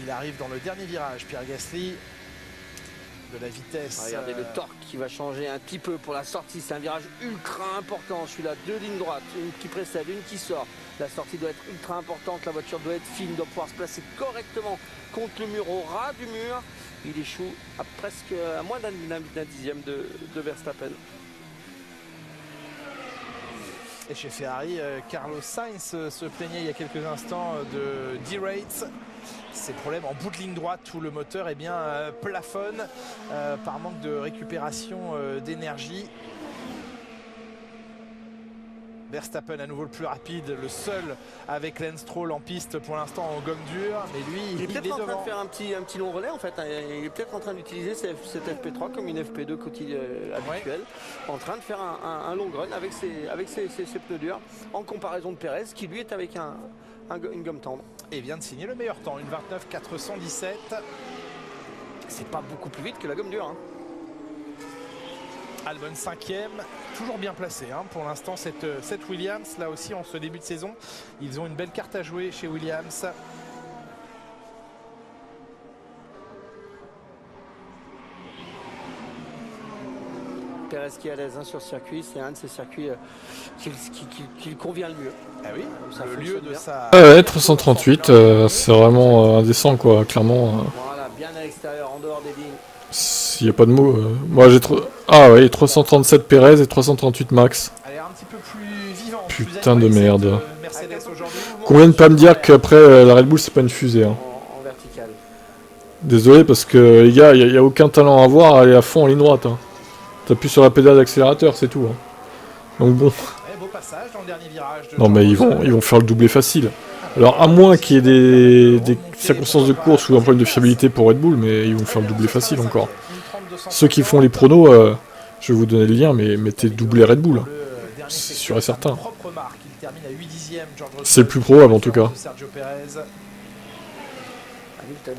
Il arrive dans le dernier virage, Pierre Gasly. De la vitesse. Regardez le torque qui va changer un petit peu pour la sortie. C'est un virage ultra important. Celui-là, 2 lignes droites, une qui précède, une qui sort. La sortie doit être ultra importante. La voiture doit être fine, doit pouvoir se placer correctement contre le mur, au ras du mur. Il échoue à moins d'un dixième de Verstappen. Et chez Ferrari, Carlos Sainz se plaignait il y a quelques instants de D-Rates. Ces problèmes en bout de ligne droite où le moteur plafonne par manque de récupération d'énergie. Verstappen à nouveau le plus rapide, le seul avec Lance Stroll en piste pour l'instant en gomme dure, mais lui il est peut-être en train devant. de faire un petit long relais en fait. Il est peut-être en train d'utiliser cette FP3 comme une FP2 habituelle, en train de faire un long run avec ses pneus durs en comparaison de Pérez qui lui est avec une gomme tendre. Et vient de signer le meilleur temps, une 29,417. C'est pas beaucoup plus vite que la gomme dure. Albon 5e, toujours bien placé pour l'instant cette Williams. Là aussi en ce début de saison, ils ont une belle carte à jouer chez Williams. Pérez qui est à l'aise sur circuit, c'est un de ces circuits qui lui convient le mieux. Ah oui, le lieu de sa... Ouais, 338, c'est vraiment indécent quoi, clairement. Voilà, bien à l'extérieur, en dehors des lignes. S'il n'y a pas de mots, moi j'ai trop... Ah oui, 337 Pérez et 338 Max. Elle est un petit peu plus vivante. Putain de merde. Mercedes aujourd'hui. Combien de pas me dire qu'après la Red Bull c'est pas une fusée En vertical. Désolé parce que les gars, il n'y a aucun talent à voir, aller à fond en ligne droite. T'appuies sur la pédale d'accélérateur, c'est tout. Hein. Donc bon. Beau passage dans le dernier virage de Non mais ils vont faire le doublé facile. Alors à moins qu'il y ait des circonstances de course ou un problème de fiabilité pour Red Bull, mais ils vont faire le doublé facile encore. Ceux qui font les pronos, je vais vous donner le lien, mais mettez doublé Red Bull. C'est sûr et certain. C'est le plus probable en tout cas.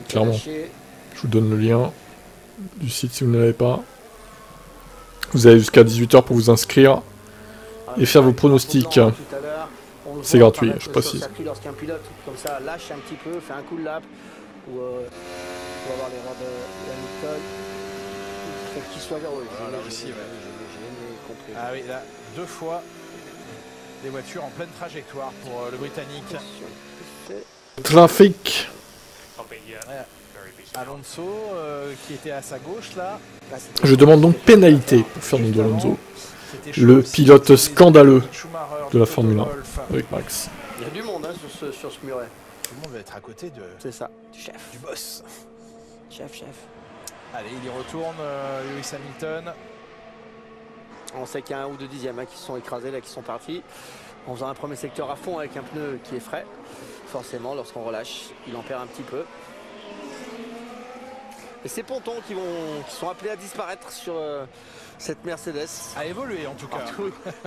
Clairement. Je vous donne le lien du site si vous ne l'avez pas. Vous avez jusqu'à 18h pour vous inscrire et faire vos pronostics. C'est gratuit, je précise. Lorsqu'un pilote comme ça lâche un petit peu, fait un coup de lap, ou on va avoir l'erreur de Hamilton, il faut qu'il soit vers eux. Là aussi, ouais. Ah oui, là, 2 fois des voitures en pleine trajectoire pour le Britannique. Trafic. Ouais. Alonso qui était à sa gauche là. Je demande donc pénalité pour Fernando Alonso, le pilote scandaleux de la Formule 1 avec Max. Il y a du monde hein, sur ce muret. Tout le monde va être à côté de. C'est ça, du chef. Du boss. Chef. Allez, il y retourne, Lewis Hamilton. On sait qu'il y a 1 ou 2 dixièmes hein, qui se sont écrasés, là, qui sont partis. En faisant un premier secteur à fond avec un pneu qui est frais. Forcément, lorsqu'on relâche, il en perd un petit peu. Et ces pontons qui sont appelés à disparaître sur cette Mercedes. À évoluer en tout cas.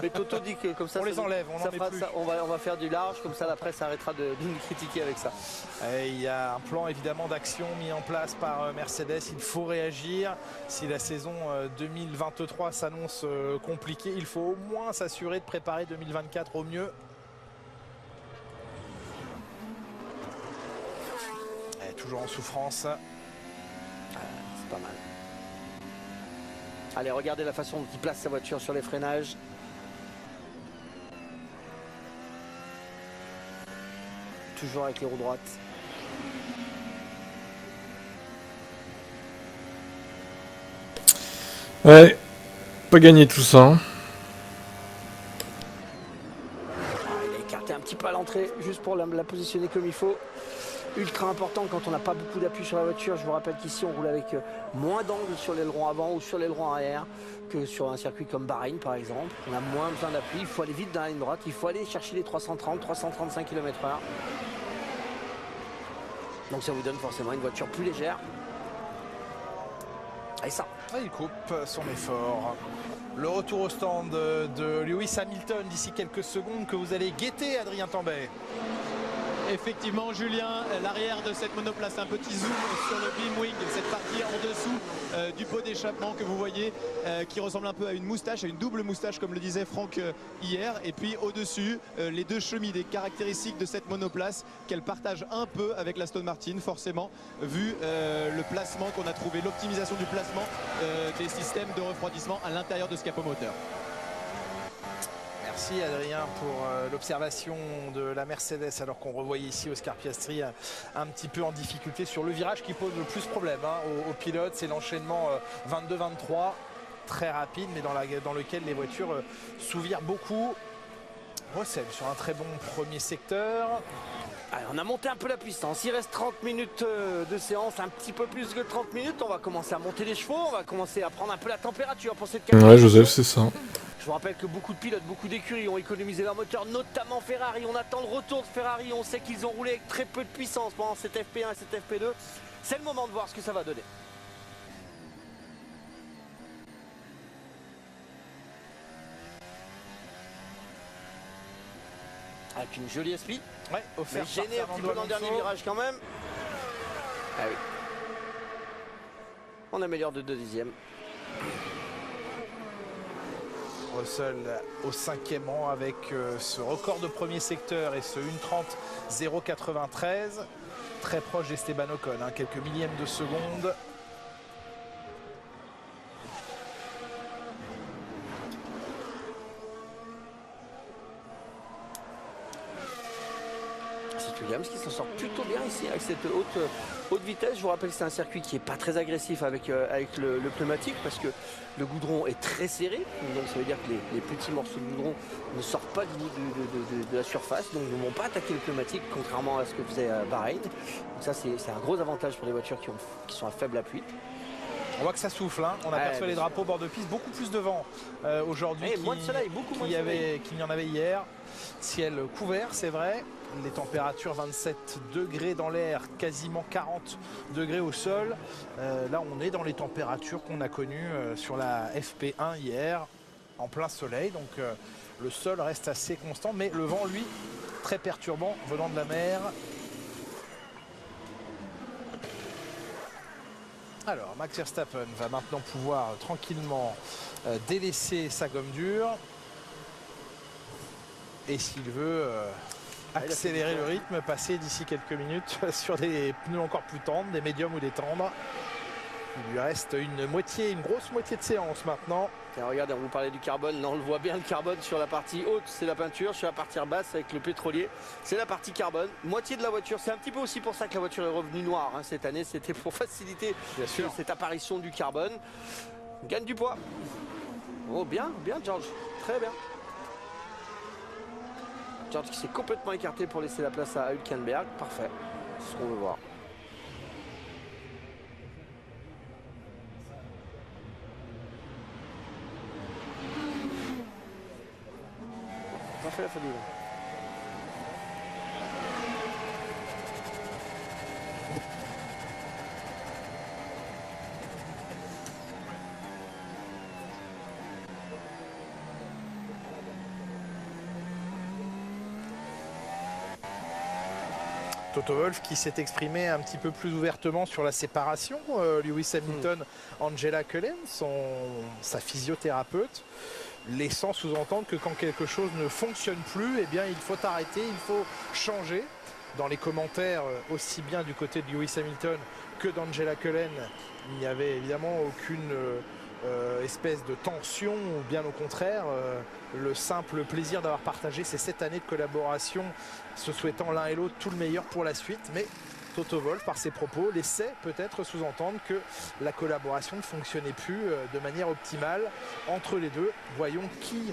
Mais Toto dit que comme ça, on les enlève, on n'en met plus. On va faire du large, comme ça la presse arrêtera de nous critiquer avec ça. Et il y a un plan évidemment d'action mis en place par Mercedes. Il faut réagir. Si la saison 2023 s'annonce compliquée, il faut au moins s'assurer de préparer 2024 au mieux. Et toujours en souffrance. C'est pas mal. Allez, regardez la façon dont il place sa voiture sur les freinages. Toujours avec les roues droites. Ouais, pas gagné tout ça. Hein. Il a écarté un petit peu à l'entrée, juste pour la positionner comme il faut. Ultra important quand on n'a pas beaucoup d'appui sur la voiture. Je vous rappelle qu'ici on roule avec moins d'angle sur l'aileron avant ou sur l'aileron arrière que sur un circuit comme Bahreïn par exemple. On a moins besoin d'appui, il faut aller vite dans la ligne droite, il faut aller chercher les 330-335 km/h. Donc ça vous donne forcément une voiture plus légère. Et ça. Il coupe son effort. Le retour au stand de Lewis Hamilton d'ici quelques secondes que vous allez guetter, Adrien Tambay. Effectivement, Julien, l'arrière de cette monoplace, un petit zoom sur le beam wing, cette partie en dessous du pot d'échappement que vous voyez, qui ressemble un peu à une moustache, à une double moustache comme le disait Franck hier. Et puis au-dessus, les deux cheminées caractéristiques de cette monoplace qu'elle partage un peu avec l'Aston Martin, forcément, vu le placement qu'on a trouvé, l'optimisation du placement des systèmes de refroidissement à l'intérieur de ce capot moteur. Merci Adrien pour l'observation de la Mercedes alors qu'on revoyait ici Oscar Piastri un petit peu en difficulté sur le virage qui pose le plus problème aux pilotes. C'est l'enchaînement 22-23 très rapide mais dans lequel les voitures souvirent beaucoup. Russell sur un très bon premier secteur. Allez, on a monté un peu la puissance, il reste 30 minutes de séance, un petit peu plus que 30 minutes, on va commencer à monter les chevaux, on va commencer à prendre un peu la température pour cette Ouais Joseph, c'est ça. Je vous rappelle que beaucoup de pilotes, beaucoup d'écuries ont économisé leur moteur, notamment Ferrari. On attend le retour de Ferrari, on sait qu'ils ont roulé avec très peu de puissance pendant cette FP1 et cette FP2. C'est le moment de voir ce que ça va donner. Avec une jolie esprit. Ouais, offert mais gêné un petit peu dans le dernier virage quand même. Ah oui. On améliore de 2 dixièmes. Russell au 5e rang avec ce record de premier secteur et ce 1:30.093. Très proche d'Esteban Ocon, quelques millièmes de seconde. Williams qui s'en sort plutôt bien ici avec cette haute vitesse. Je vous rappelle que c'est un circuit qui n'est pas très agressif avec le pneumatique parce que le goudron est très serré. Donc ça veut dire que les petits morceaux de goudron ne sortent pas de la surface. Donc ne vont pas attaquer le pneumatique contrairement à ce que faisait Bahreïn. Donc ça c'est un gros avantage pour les voitures qui sont à faible appui. On voit que ça souffle, hein. On aperçoit les drapeaux bord de piste, beaucoup plus de vent aujourd'hui moins de soleil, beaucoup moins de soleil qu'il n'y en avait hier. Ciel couvert, c'est vrai. Les températures 27 degrés dans l'air, quasiment 40 degrés au sol. Là, on est dans les températures qu'on a connues sur la FP1 hier, en plein soleil. Donc le sol reste assez constant, mais le vent, lui, très perturbant, venant de la mer. Alors, Max Verstappen va maintenant pouvoir tranquillement délaisser sa gomme dure. Et s'il veut accélérer le rythme, passer d'ici quelques minutes sur des pneus encore plus tendres, des médiums ou des tendres. Il lui reste une grosse moitié de séance maintenant. Et regardez, on vous parlait du carbone. Là, on le voit bien, le carbone sur la partie haute, c'est la peinture. Sur la partie basse, avec le pétrolier, c'est la partie carbone. Moitié de la voiture. C'est un petit peu aussi pour ça que la voiture est revenue noire hein, cette année. C'était pour faciliter cette apparition du carbone. Gagne du poids. Oh, bien, George. Très bien. George qui s'est complètement écarté pour laisser la place à Hülkenberg. Parfait. C'est ce qu'on veut voir. Parfait la famille. Toto Wolff qui s'est exprimé un petit peu plus ouvertement sur la séparation. Lewis Hamilton, Angela Cullen, sa physiothérapeute, laissant sous-entendre que quand quelque chose ne fonctionne plus, eh bien il faut arrêter, il faut changer. Dans les commentaires, aussi bien du côté de Lewis Hamilton que d'Angela Cullen, il n'y avait évidemment aucune espèce de tension, ou bien au contraire, le simple plaisir d'avoir partagé ces 7 années de collaboration, se souhaitant l'un et l'autre tout le meilleur pour la suite. Mais Toto Wolff, par ses propos, laissait peut-être sous-entendre que la collaboration ne fonctionnait plus de manière optimale entre les deux. Voyons qui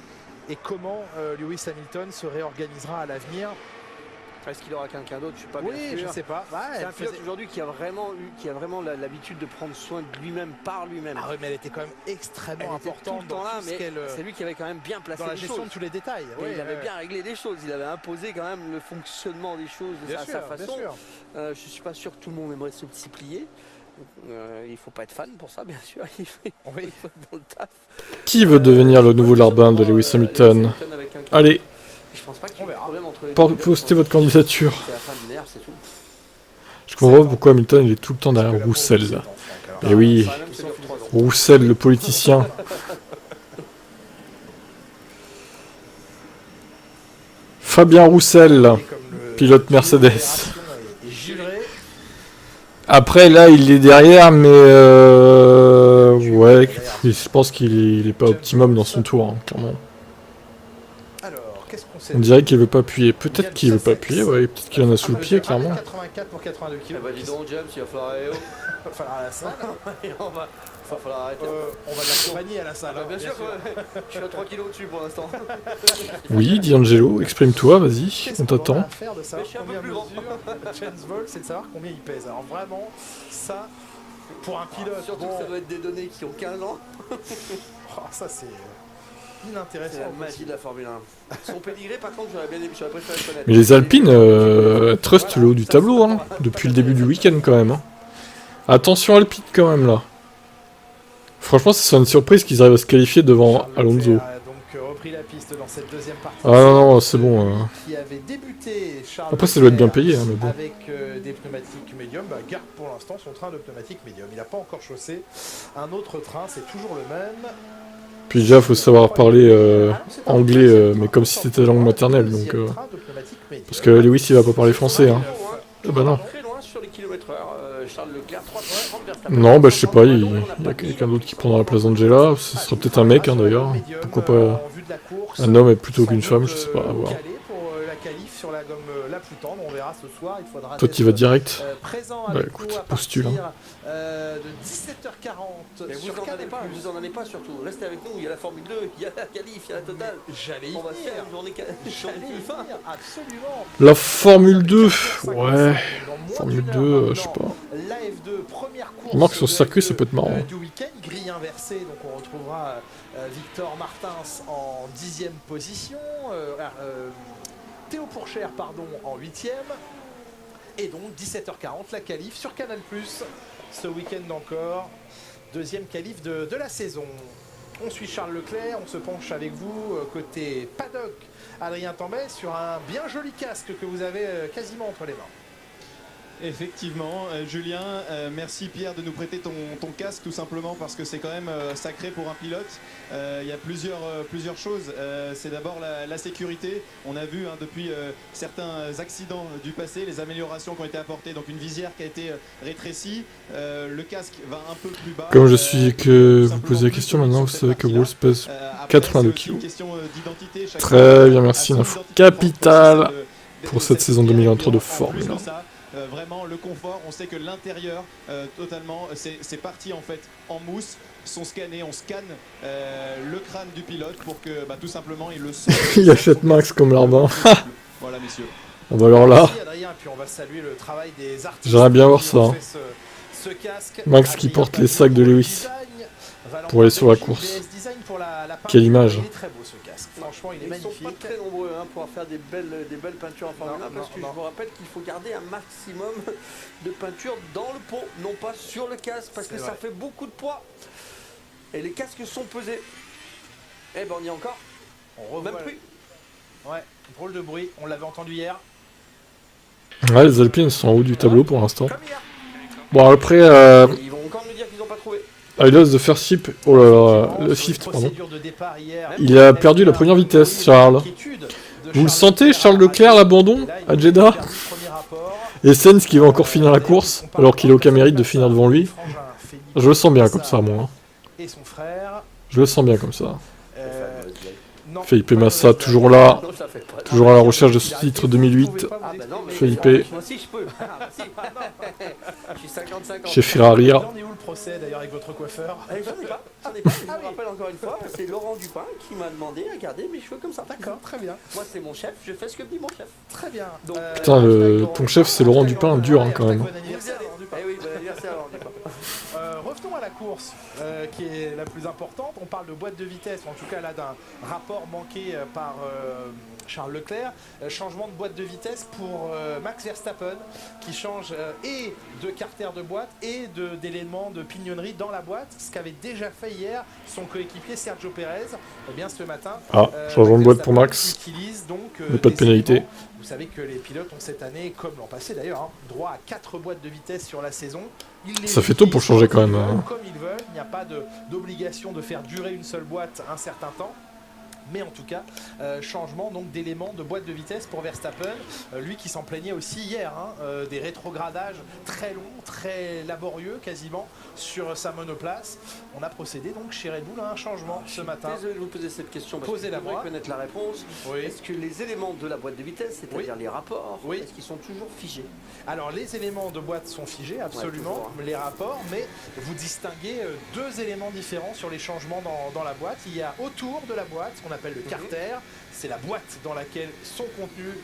et comment Lewis Hamilton se réorganisera à l'avenir. Est-ce qu'il aura quelqu'un d'autre? Je suis pas bien sûr. Je ne sais pas. C'est un pilote aujourd'hui qui a vraiment l'habitude de prendre soin de lui-même par lui-même. Ah oui, mais elle était quand même extrêmement importante tout le temps là, mais c'est c'est lui qui avait quand même bien placé dans la les gestion choses. de tous les détails. Il avait bien réglé les choses. Il avait imposé quand même le fonctionnement des choses à sa façon. Je suis pas sûr que tout le monde aimerait s'y plier. Il faut pas être fan pour ça, bien sûr. Il faut être dans le taf. Qui veut devenir le nouveau larbin de Lewis Hamilton? Allez, je pense pas qu'il y ait un problème entre les postez votre candidature. C'est la fin de l'ère, c'est tout. Je comprends pas pourquoi Hamilton il est tout le temps derrière Roussel. Et oui, Roussel le politicien. Fabien Roussel, pilote Mercedes. Après là il est derrière, mais ouais, je pense qu'il est pas optimum dans son tour, hein, clairement. On dirait qu'il veut pas appuyer. Peut-être qu'il veut pas appuyer, ouais, peut-être qu'il en a sous le pied, clairement. 84 pour 82 kg. Bah dis donc James, il va falloir aller il va falloir à la salle. on va falloir arrêter. On va l'accompagner à la salle. Bien sûr. Je suis à 3 kg au-dessus pour l'instant. Oui, D'Angelo, exprime-toi, vas-y, on t'attend. De savoir combien mesure James Vowles, c'est de savoir combien il pèse. Alors vraiment, ça, pour un pilote... Surtout que ça doit être des données qui ont 15 ans. Ça c'est... inintéressant. C'est la magie de la Formule 1. Son pédigré, par contre, j'aurais préféré le connaître. Mais les Alpines trustent le haut du tableau, hein, depuis le début du week-end quand même. Hein. Attention Alpine quand même là. Franchement, ce serait une surprise qu'ils arrivent à se qualifier devant Alonso. Donc repris la piste dans cette deuxième partie. Ah non, c'est bon. Qui avait débuté Charles Après, ça doit être bien payé, hein, mais bon. avec des pneumatiques médium, garde pour l'instant son train de pneumatiques médium. Il n'a pas encore chaussé un autre train, c'est toujours le même. Puis déjà, faut savoir parler anglais, mais comme si c'était la langue maternelle, donc... parce que Lewis, il va pas parler français, hein. Ah bah non. Non, bah je sais pas, il y a quelqu'un d'autre qui prendra la place d'Angela, ce sera peut-être un mec, hein, d'ailleurs. Pourquoi pas un homme plutôt qu'une femme, je sais pas, à voir. sur la gomme la plus tendre. On verra ce soir. Il faudra Toi, tu vas direct. présent Bah avec écoute, nous à postule. partir de 17h40. Mais vous en allez pas surtout. Restez avec nous. Il y a la Formule 2, il y a la qualif, il y a la totale. J'allais y On va venir. faire une journée Absolument. La Formule 2, ouais. Formule 2, je sais pas. La F2, première course. Remarque sur ce circuit, ça peut être marrant. Du week-end, grille inversée. Donc on retrouvera Victor Martins en 10e position. Théo Pourchère, pardon, en 8e. Et donc 17h40, la qualif sur Canal+. Ce week-end encore. Deuxième qualif de la saison. On suit Charles Leclerc, on se penche avec vous côté paddock. Adrien Tambay sur un bien joli casque que vous avez quasiment entre les mains. Effectivement, Julien, merci Pierre de nous prêter ton casque tout simplement parce que c'est quand même sacré pour un pilote. Il y a plusieurs choses. C'est d'abord la sécurité. On a vu depuis certains accidents du passé, les améliorations qui ont été apportées. Donc une visière qui a été rétrécie. Le casque va un peu plus bas. Comme je suis que vous posez la question maintenant, vous savez que Wolf pèse 82 kg. Très bien, merci. Une info capitale pour cette saison 2023 de Formule 1. Vraiment le confort, on sait que l'intérieur totalement c'est parti en fait en mousse, sont scannés, on scanne le crâne du pilote pour que tout simplement il le sent. Il achète Max comme Larbin. Voilà messieurs. On va alors là. J'aimerais bien voir ça. Max qui porte les sacs de Lewis pour aller sur la course. Quelle image. Franchement, il est magnifique. Ils sont pas très nombreux pour faire des belles peintures en Formule 1 parce que je vous rappelle qu'il faut garder un maximum de peinture dans le pot, non pas sur le casque parce que ça fait beaucoup de poids. Et les casques sont pesés. Eh ben on y est encore. On revoit même plus. Ouais, drôle de bruit, on l'avait entendu hier. Ouais, les Alpines sont en haut du tableau pour l'instant. Bon après, ils vont encore nous dire qu'ils n'ont pas trouvé. I lost the first ship. Oh là là, le fifth, pardon. Il a perdu la première vitesse, Charles. Vous le sentez, Charles Leclerc, l'abandon à Jeddah? Et Sainz qui va encore finir la course, alors qu'il a aucun mérite de finir devant lui. Je le sens bien comme ça, moi. Je le sens bien comme ça. Felipe Massa, toujours là. Toujours à la recherche de ce titre 2008. Felipe. Chez Ferrari. J'en ai où le procès d'ailleurs avec votre coiffeur? J'en ai pas. Je vous rappelle encore une fois, c'est Laurent Dupin qui m'a demandé à garder mes cheveux comme ça. D'accord, très bien. Moi c'est mon chef, je fais ce que me dit mon chef. Très bien. Putain, ton chef c'est Laurent Dupin, dur quand même. Bon anniversaire Laurent Dupin. Oui, bon anniversaire Laurent Dupin. Revenons à la course qui est la plus importante. On parle de boîte de vitesse, en tout cas là d'un rapport manqué par Charles Leclerc. Changement de boîte de vitesse pour Max Verstappen qui change et de carter de boîte et d'éléments de pignonnerie dans la boîte, ce qu'avait déjà fait hier son coéquipier Sergio Pérez. Eh bien ce matin, changement de boîte pour Max, donc, mais pas de pénalité. Vous savez que les pilotes ont cette année, comme l'an passé d'ailleurs, droit à 4 boîtes de vitesse sur la saison. Ça fait tôt pour changer quand même. Comme ils veulent, il n'y a pas d'obligation de faire durer une seule boîte un certain temps. Mais en tout cas, changement donc d'éléments de boîte de vitesse pour Verstappen, lui qui s'en plaignait aussi hier, des rétrogradages très longs, très laborieux quasiment sur sa monoplace. On a procédé donc chez Red Bull à un changement ce matin. Désolé de vous poser cette question parce Posez-la que je voudrais connaître la réponse. Oui. Est-ce que les éléments de la boîte de vitesse, c'est-à-dire les rapports, est-ce qu'ils sont toujours figés? Alors les éléments de boîte sont figés, absolument, les rapports, mais vous distinguez deux éléments différents sur les changements dans la boîte. Il y a autour de la boîte ce qu'on appelle le carter, c'est la boîte dans laquelle sont contenus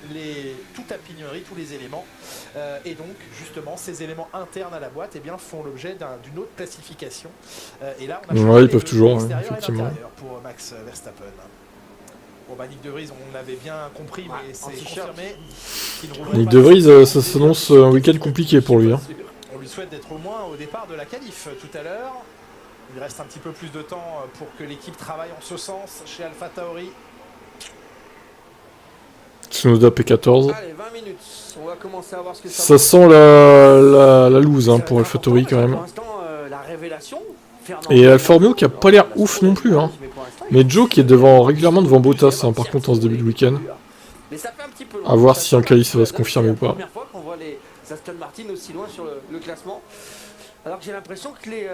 toute la pignonnerie, tous les éléments. Et donc justement ces éléments internes à la boîte font l'objet d'une autre classification. Et là on a ils peuvent toujours, effectivement. Pour Max Verstappen. Bon Nick De Vries, on l'avait bien compris, mais c'est confirmé. Nick De Vries, ça s'annonce un week-end compliqué pour lui. On lui souhaite d'être au moins au départ de la qualif tout à l'heure. Il reste un petit peu plus de temps pour que l'équipe travaille en ce sens chez AlphaTauri. Tsunoda P14. Allez, 20 minutes. On va commencer à voir ce que ça sent la loose pour AlphaTauri quand même. Pour l'instant, la révélation. Et Alfa Romeo qui a pas l'air ouf non plus. Mais Joe qui est régulièrement devant Bottas par contre en ce début de week-end. À voir si en qualif ça va se confirmer ou pas. C'est la première fois qu'on voit les Aston Martin aussi loin sur le classement. Alors que j'ai l'impression que les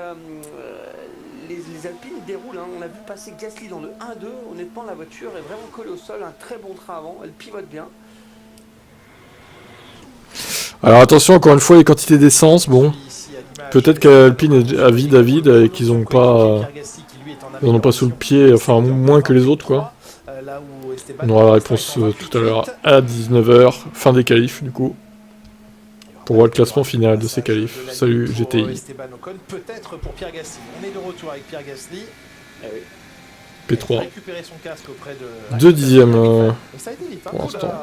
Alpines déroulent. On a vu passer Gasly dans le 1-2. Honnêtement, la voiture est vraiment collée au sol. Un très bon train avant. Elle pivote bien. Alors attention, encore une fois, les quantités d'essence, bon. Peut-être qu'Alpine est à vide et qu'ils n'ont pas... Ils n'en ont pas sous le pied, enfin moins que les autres quoi. On aura la réponse tout à l'heure à 19h, fin des qualifs du coup. Pour voir le classement final de ces qualifs. Salut GTI. Peut-être pour Pierre Gasly. On est de retour avec Pierre Gasly. P3. Récupérer son casque auprès de... 2 dixièmes ça a été vite, hein, pour l'instant.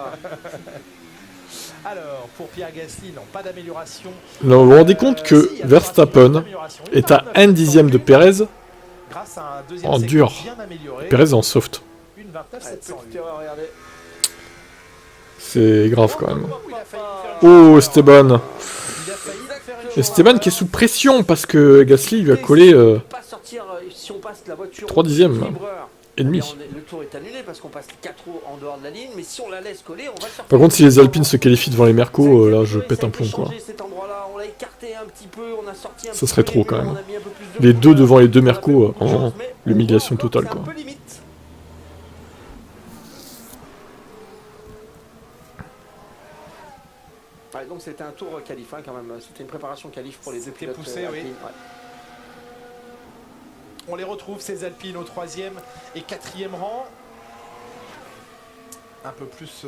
Alors, pour Pierre Gasly, non, pas d'amélioration. Là, vous vous rendez compte que Verstappen est à 1 dixième de Perez en dur. Perez en soft. C'est grave quand même. Oh, Esteban. Esteban qui est sous pression parce que Gasly lui a collé 3 dixièmes et demi. Le tour est annulé parce qu'on passe 4 roues en dehors de la ligne, mais si on la laisse coller, on va Par contre, si les Alpines se qualifient devant les Mercos, là je pète un plomb quoi. Ça serait trop quand même. Les deux devant les deux Mercos, l'humiliation totale quoi. Ouais, donc c'était un tour qualif hein, quand même, c'était une préparation qualif pour les deux pilotes. Poussé, oui. Ouais. On les retrouve, ces Alpines, au 3e et 4e rang. Un peu plus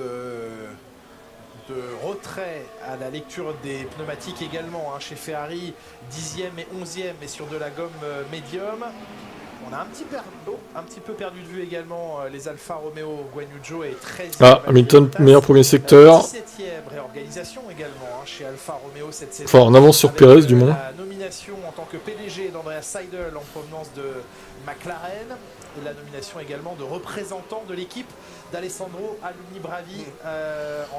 de retrait à la lecture des pneumatiques également hein, chez Ferrari, 10e et 11e, mais sur de la gomme médium. On a un petit peu perdu de vue également les Alfa Romeo Guanyu Zhou et 13e. Ah, Hamilton, meilleur premier secteur. 17e réorganisation également hein, chez Alfa Romeo cette saison. Enfin, en avance sur Perez du moins. La nomination en tant que PDG d'Andreas Seidel en provenance de McLaren. Et la nomination également de représentant de l'équipe d'Alessandro Alunni Bravi,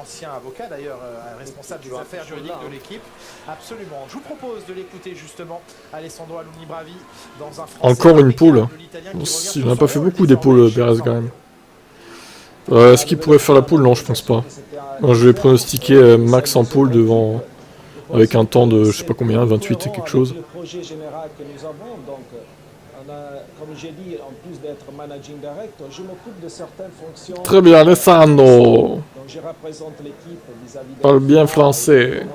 ancien avocat d'ailleurs, responsable des affaires juridiques de l'équipe. Absolument. Je vous propose de l'écouter justement, Alessandro Alunni Bravi, dans un français. Encore une pole. Il n'a pas fait beaucoup des pôles, Perez quand même. Est-ce qu'il pourrait faire la pole? Non, je pense pas. Moi, je vais pronostiquer Max en pole devant, avec un temps de je sais pas combien, 28 et quelque chose. Comme j'ai dit, en plus d'être managing director, je m'occupe de certaines fonctions. Très bien, Alessandro. Donc je représente l'équipe vis-à-vis des parle bien français.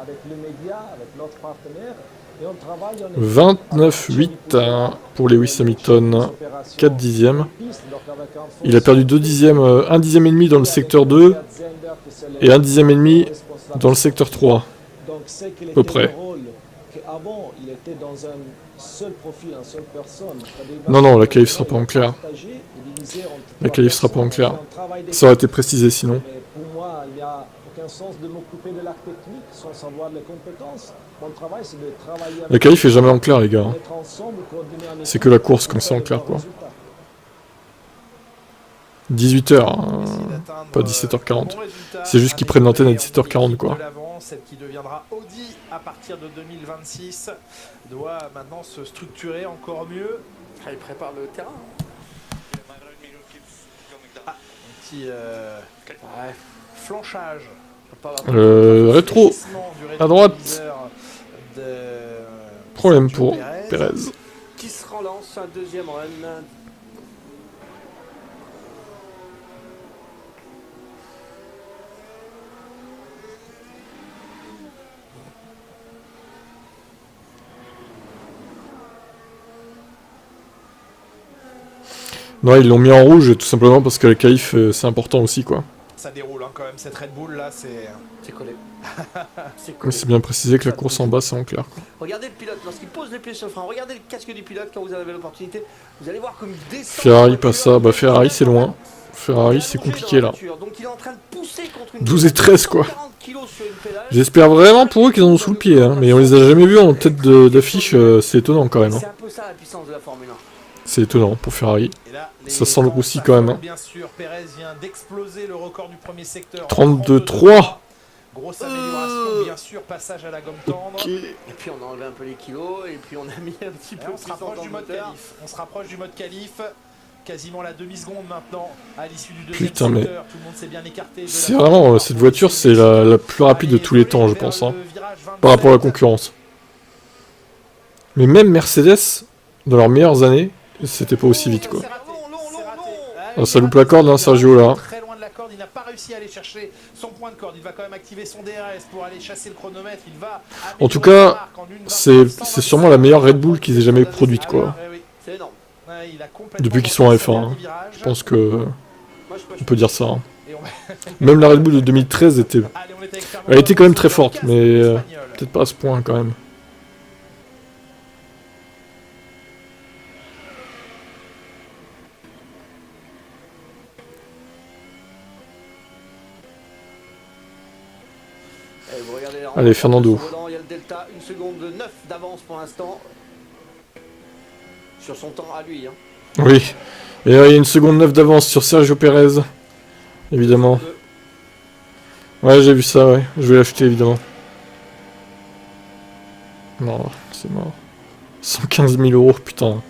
Avec les médias, avec l'autre partenaire. Et on travaille 29,8 pour Lewis Hamilton, 4 dixièmes. Il a perdu 2 dixièmes, 1 dixième et demi dans le secteur 2 et 1 dixième et demi dans le secteur 3. À peu près. Avant, il était dans un seul profil, une seule personne. Non, la qualif sera pas en clair. La qualif sera pas en clair. Ça aurait été précisé sinon. Pour moi, il n'y a aucun sens de m'occuper de l'arc technique sans savoir les compétences. Mon travail, c'est de travailler. La qualif est jamais en clair, les gars. C'est que la course quand c'est en clair, quoi. 18h, hein, pas 17h40. C'est juste qu'ils prennent l'antenne à 17h40, quoi. Celle qui deviendra Audi à partir de 2026 doit maintenant se structurer encore mieux. Il prépare le terrain. Un petit flanchage. Rétro à droite. Problème pour Perez. Qui se relance un deuxième run. Non, ils l'ont mis en rouge tout simplement parce que la qualif c'est important aussi quoi. Ça déroule hein, quand même, cette Red Bull là, c'est collé. Mais c'est bien précisé que la course en bas c'est en clair quoi. Regardez le pilote lorsqu'il pose les pieds sur le frein, regardez le casque du pilote quand vous avez l'opportunité. Vous allez voir comme il descend. Ferrari passe ça, bah Ferrari c'est loin. Ferrari c'est compliqué là. 12 et 13 quoi. J'espère vraiment pour eux qu'ils en ont sous le pied, hein. Mais on les a jamais vus en tête d'affiche, c'est étonant quand même. Hein. C'est un peu ça la puissance de la Formule 1. C'est étonnant pour Ferrari. Ça sent le roussi quand même. Hein. Bien sûr, Perez vient d'exploser le record du premier secteur. 32-3. Grosse amélioration, bien sûr, passage à la gomme tendre. Okay. Et puis on a enlevé un peu les kilos, et puis on a mis un petit peu. On se rapproche du mode qualif. On se rapproche du mode qualif. Quasiment la demi-seconde maintenant à l'issue du deuxième secteur. Mais tout le monde s'est bien écarté. C'est vraiment, cette voiture, c'est la plus rapide de tous les temps, je pense. Hein, par rapport à la concurrence. Mais même Mercedes, dans leurs meilleures années, c'était pas aussi vite quoi. Ah, ça loupe la corde, hein, Sergio là. de la corde. Il n'a pas réussi à aller chercher son point de corde. Il va quand même activer son DRS pour aller chasser le chronomètre. Il va en tout cas, c'est sûrement la meilleure Red Bull qu'ils aient jamais produite, quoi. C'est énorme. Depuis qu'ils sont en F1. Hein. Je pense que on peut dire ça. Hein. Même la Red Bull de 2013 était... Elle était quand même très forte, mais peut-être pas à ce point quand même. Allez, Fernando. Il y a le delta, 1 seconde 9 d'avance pour l'instant. Sur son temps à lui. Hein. Oui. Et il y a 1 seconde 9 d'avance sur Sergio Pérez. Évidemment. Ouais, j'ai vu ça, ouais. Je vais l'acheter, évidemment. Non, c'est mort. 115 000 €, putain.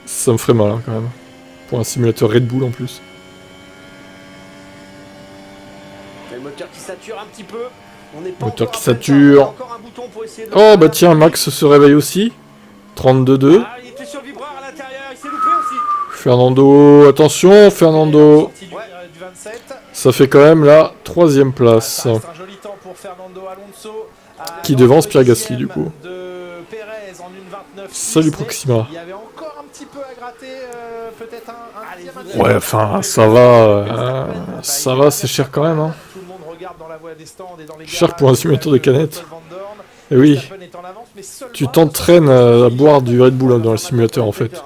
Ça me ferait mal, hein, quand même. Pour un simulateur Red Bull, en plus. Le moteur qui sature un petit peu. On est pas moteur qui sature. Oh, bah tiens, Max se réveille aussi. 32-2. Ah, il était sur le vibreur à l'intérieur, il s'est loupé aussi. Fernando, attention, Fernando. Ça fait quand même la 3ème place. Qui devance Pierre Gasly, du coup. Salut Proxima. Ouais, enfin, ça va, c'est cher quand même. Hein. Cher pour un simulateur de canette. Et oui, tu t'entraînes à boire du Red Bull dans le simulateur en fait.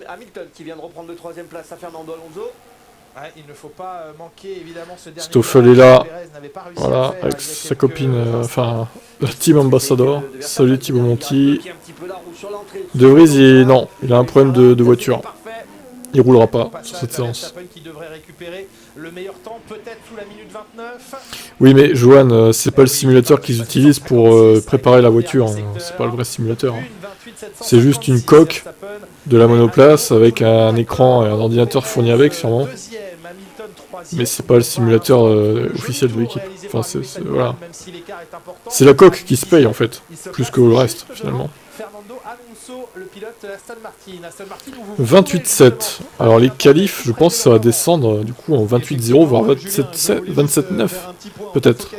Hamilton qui vient de reprendre le 3ème place à Fernando Alonso. Il ne faut pas manquer évidemment ce dernier. Stoffel est là, voilà, avec sa copine, enfin, la team ambassador. Salut Thibaut Monti. De Vries, non, il a un problème de voiture. Il roulera pas sur cette séance. Oui, mais Johan, c'est pas le simulateur qu'ils utilisent pour préparer la voiture. Hein. C'est pas le vrai simulateur. Hein. C'est juste une coque de la monoplace avec un écran et un ordinateur fourni avec, sûrement. Mais c'est pas le simulateur officiel de l'équipe. Enfin, voilà. C'est la coque qui se paye en fait, plus que le reste finalement. 28-7. Alors les qualifs, je pense que ça va descendre du coup en 28-0, voire 27-9 peut-être.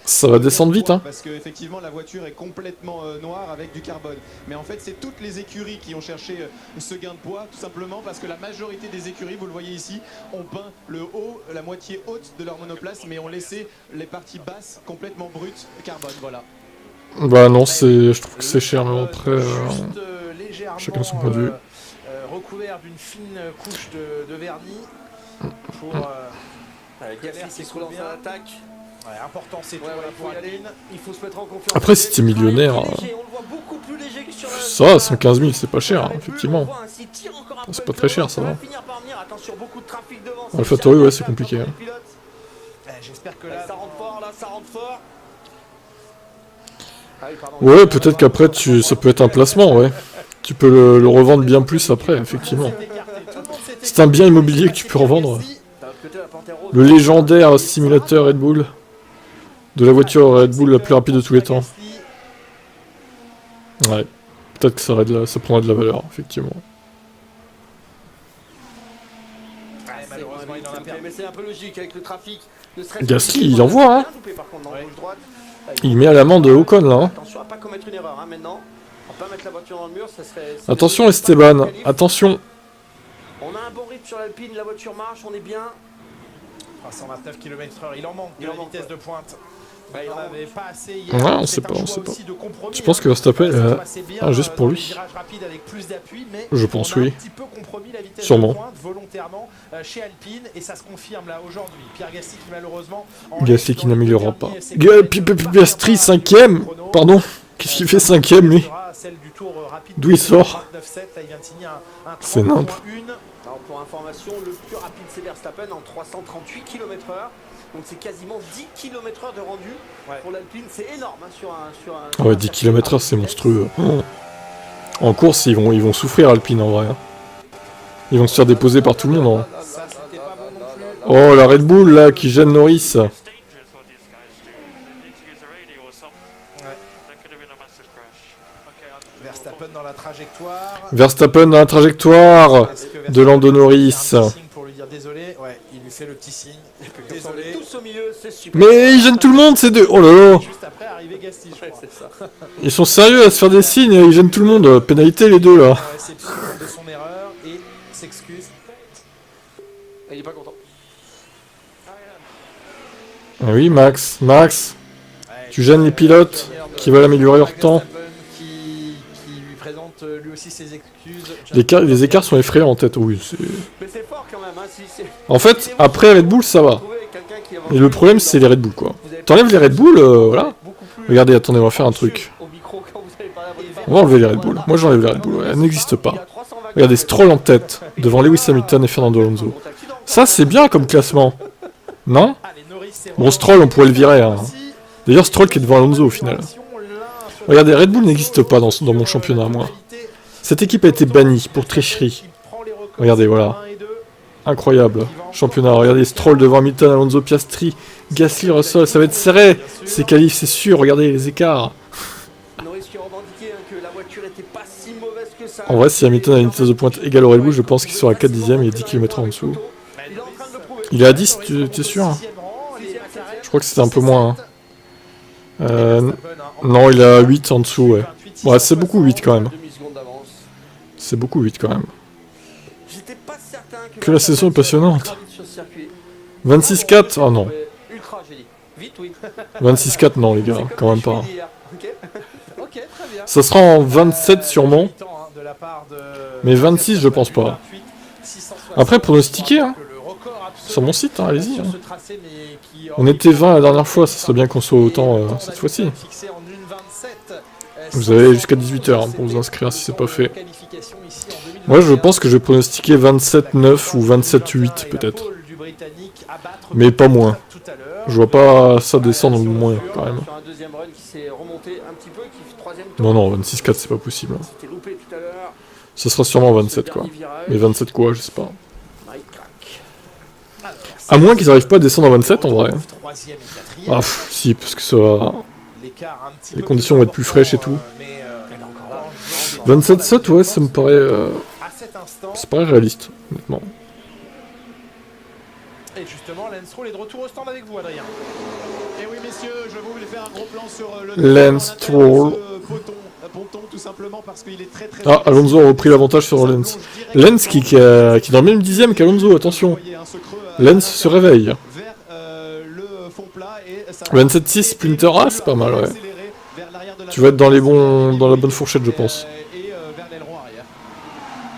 Ça va descendre vite, hein. Parce que effectivement la voiture est complètement noire avec du carbone. Mais en fait c'est toutes les écuries qui ont cherché ce gain de poids, tout simplement parce que la majorité des écuries, vous le voyez ici, ont peint le haut, la moitié haute de leur monoplace, mais ont laissé les parties basses complètement brutes carbone. Voilà. Bah non, je trouve que c'est cher, mais après, chacun son point de vue. Recouvert d'une fine couche de vernis pour Gasly qui se relance à l'attaque. Ouais, important, c'est pour aller. Il faut se mettre en confiance. Après, si t'es millionnaire, ça, 115 000, c'est pas cher, hein, effectivement. C'est pas très cher, ça va. AlphaTauri, ouais, c'est compliqué. Hein. J'espère que là, ça rentre fort, là, ça rentre fort. Ouais, peut-être qu'après, ça peut être un placement, ouais. Tu peux le revendre bien plus après, effectivement. C'est un bien immobilier que tu peux revendre. Le légendaire simulateur Red Bull. De la voiture Red Bull la plus rapide de tous les temps. Ouais, peut-être que ça prendrait de la valeur, effectivement. Mais c'est un peu logique avec le trafic. Gasly, il envoie, hein. Il met à l'amende Ocon, là. Hein. Attention à pas commettre une erreur, hein, maintenant. On va pas mettre la voiture dans le mur, ça serait... Attention Esteban, attention. On a un bon rythme sur l'Alpine, la voiture marche, on est bien. 129 km/h, il en manque de la vitesse de pointe. Bah, il n'en avait pas assez hier. Ouais, on sait pas. Je pense que Verstappen juste pour lui. Je pense oui. Sûrement. Volontairement chez Alpine et ça se confirme là aujourd'hui. Pierre Gasly qui malheureusement Gasly qui n'améliorera pas. Piastri 5ème. Pardon. Qu'est-ce qu'il fait 5ème lui? D'où il sort? C'est nimp. Pour information, le plus rapide c'est Verstappen en 338 km/h. Donc c'est quasiment 10 km/h de rendu pour l'Alpine. C'est énorme hein, sur un... Ouais, 10 km/h c'est monstrueux. En course, ils vont souffrir Alpine en vrai. Hein. Ils vont se faire déposer par tout le monde. Hein. Oh, la Red Bull là qui gêne Norris. Verstappen dans la trajectoire. Verstappen dans la trajectoire de Lando Norris. Pour lui dire désolé, ouais, il lui fait le petit signe. Désolé. Tous au milieu, c'est super. Mais ils gênent tout le monde ces deux. Oh là là. Juste après arrivé Gasly, je crois. C'est ça. Ils sont sérieux à se faire des signes, ils gênent tout le monde. Pénalité les deux là. Réception de son erreur et s'excuse. Il est pas content. Ah oui, Max, tu gênes les pilotes qui veulent améliorer leur temps. Qui lui présente lui aussi ses excuses. Les écarts sont effrayants en tête, oui. Mais c'est fort quand même, hein, si c'est... En fait, après Red Bull, ça va. Et le problème, c'est les Red Bull, quoi. T'enlèves les Red Bull, voilà. Regardez, attendez, on va faire un truc. On va enlever les Red Bull. Moi, j'enlève les Red Bull, ouais, elles n'existent pas. Regardez, Stroll en tête, devant Lewis Hamilton et Fernando Alonso. Ça, c'est bien comme classement. Non? Bon, Stroll, on pourrait le virer, hein. D'ailleurs, Stroll qui est devant Alonso, au final. Regardez, Red Bull n'existe pas dans mon championnat, moi. Cette équipe a été bannie pour tricherie. Regardez, voilà. Incroyable. Championnat. Regardez, Stroll devant Hamilton, Alonso, Piastri, Gasly, Russell. Ça va être serré. Ces qualifs, c'est sûr. Regardez les écarts. En vrai, si Hamilton a une vitesse de pointe égale au Red Bull, je pense qu'il sera à 4 dixièmes. Il est 10 km en dessous. Il est à 10, tu es sûr? Je crois que c'était un peu moins. Non, il est à 8 en dessous, ouais. Ouais, c'est beaucoup 8 quand même. C'est beaucoup 8 quand même. Que la saison est passionnante. 26-4? Oh non. 26-4, non les gars, quand même pas. Ça sera en 27 sûrement. Mais 26, je pense pas. Après, pronostiquer, hein. Sur mon site, hein, allez-y. Hein. On était 20 la dernière fois, ça serait bien qu'on soit autant cette fois-ci. Vous avez jusqu'à 18h hein, pour vous inscrire si c'est pas fait. Moi je pense que je vais pronostiquer 27-9 ou 27-8 peut-être. Mais pas moins. Je vois pas ça descendre moins quand même. Non non, 26-4 c'est pas possible. Ça sera sûrement 27 quoi. Mais 27 quoi, je sais pas. À moins qu'ils arrivent pas à descendre à 27 en vrai. Ah pff, si, parce que ça va... Les conditions vont être plus fraîches et tout. 27-7, ouais, ça me paraît... Ça paraît réaliste, honnêtement. Et justement, Lance Stroll est de retour au stand avec vous, Adrien. Et oui, messieurs, je voulais faire un gros plan sur le... Lance Stroll. Tout simplement parce qu'il est très, très ah, Alonso a repris l'avantage sur Lance. Lance qui est dans le même dixième qu'Alonso, attention. Lance se réveille. 27-6, Splinter A, c'est pas mal, ouais. Tu vas être dans la bonne fourchette, je pense.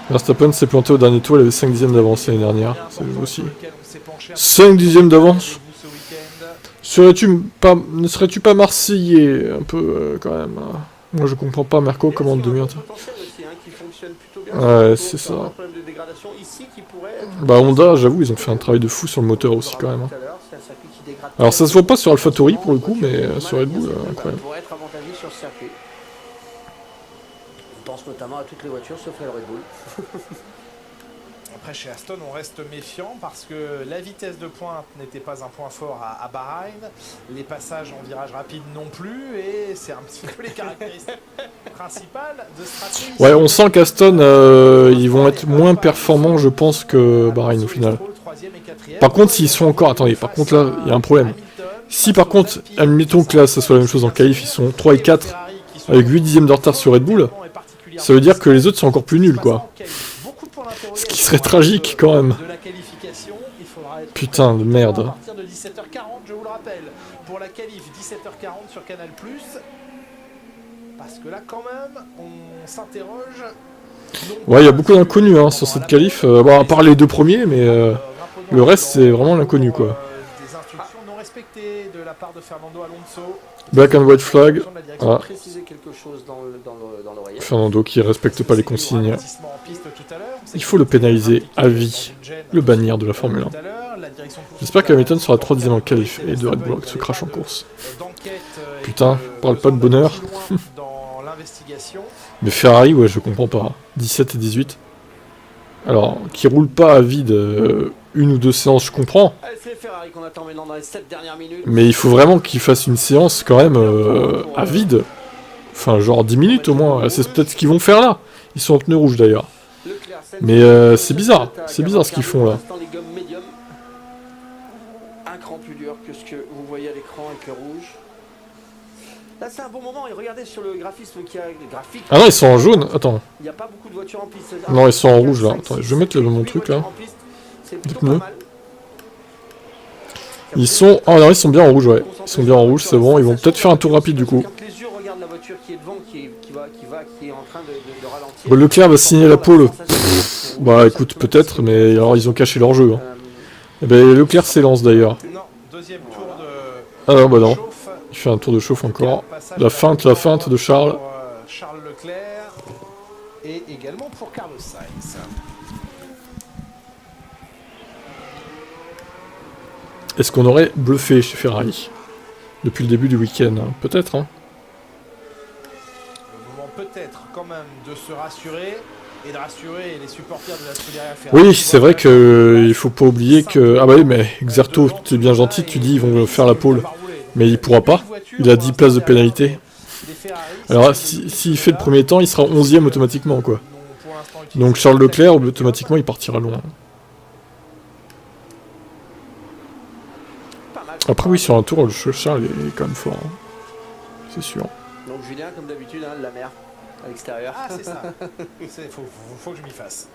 Verstappen s'est planté au dernier tour, il avait 5 dixièmes d'avance l'année dernière, c'est aussi. 5 dixièmes d'avance. Ne serais-tu pas marseillais, un peu, quand même. Moi je comprends pas, Merco, comment on devient... Ouais, c'est ça. Bah Honda, j'avoue, ils ont fait un travail de fou sur le moteur aussi, quand même. Hein. Alors ça se voit pas sur AlphaTauri pour le coup, mais sur Red Bull, incroyable. On pense notamment à toutes les voitures sauf le Red Bull. Après chez Aston on reste méfiant parce que la vitesse de pointe n'était pas un point fort à Bahreïn, les passages en virage rapide non plus et c'est un petit peu les caractéristiques principales de stratégie. Ouais, on sent qu'Aston ils vont être moins performants je pense que Bahreïn au final. Par contre s'ils sont encore... Attendez, par contre là il y a un problème. Si par contre, admettons que là ça soit la même chose en qualif, ils sont 3 et 4 avec 8 dixièmes de retard sur Red Bull, ça veut dire que les autres sont encore plus nuls quoi. Ce qui serait tragique quand même. Putain de merde. À partir de 17h40, je vous le rappelle, pour la qualif 17h40 sur Canal+. Parce que là quand même, on s'interroge. Ouais, il y a beaucoup d'inconnus hein, sur cette qualif. Bon, à part les deux premiers, mais le reste c'est vraiment l'inconnu quoi. Des instructions non respectées de la part de Fernando Alonso. Black and white flag. Ah. Chose dans Fernando qui respecte pas les consignes. Il faut le pénaliser à vie, le bannir de la Formule 1. J'espère que Hamilton sera 3e en qualif et de Red Bull se crache en course. Putain, parle pas de bonheur. Mais Ferrari, ouais, je comprends pas. 17 et 18. Alors, qui roule pas à vide une ou deux séances, je comprends. Allez, c'est Ferrari qu'on attend maintenant dans les 7 dernières minutes. Mais il faut vraiment qu'ils fassent une séance quand même à vide. Enfin, genre 10 minutes au moins. C'est peut-être ce qu'ils vont faire là. Ils sont en pneus rouges d'ailleurs. Mais c'est bizarre ce qu'ils font là. Un cran plus dur que ce que vous voyez à l'écran avec le rouge. Là c'est un bon moment et regardez sur le graphisme qui a le graphique. Ah non, ils sont en jaune. Attends. Il n'y a pas beaucoup de voitures en piste. Non, ils sont en rouge là. Attends, je vais mettre mon truc là. Des pneus. Ils sont... Oh non, ils sont bien en rouge, ouais. Ils sont bien en rouge, c'est bon. Ils vont peut-être faire un tour rapide du coup. Les yeux regardent la voiture qui est devant, qui est en train de ralentir. Bon, Leclerc va signer la pole. Bah écoute, peut-être, mais alors ils ont caché leur jeu. Hein. Et ben Leclerc s'élance d'ailleurs. Non, deuxième tour de... Ah non, bah non. Il fait un tour de chauffe encore. La feinte de Charles. Pour, Charles Leclerc et également pour Carlos Sainz. Est-ce qu'on aurait bluffé chez Ferrari depuis le début du week-end? Peut-être, hein. Le moment peut-être quand même de se rassurer et de rassurer les supporters de la Scuderia Ferrari. Oui, c'est vrai qu'il faut pas oublier que... Ah bah oui, mais Exerto, tu es bien gentil, tu dis ils vont faire la pole. Mais il pourra pas. Il a 10 places de pénalité. Alors s'il fait le premier temps, il sera 11e automatiquement, quoi. Donc Charles Leclerc, automatiquement, il partira loin. Après oui, sur un tour, le Charles est quand même fort. Hein. C'est sûr. Donc Julien, comme d'habitude, hein, la mer à l'extérieur. Ah c'est ça. Faut que je m'y fasse.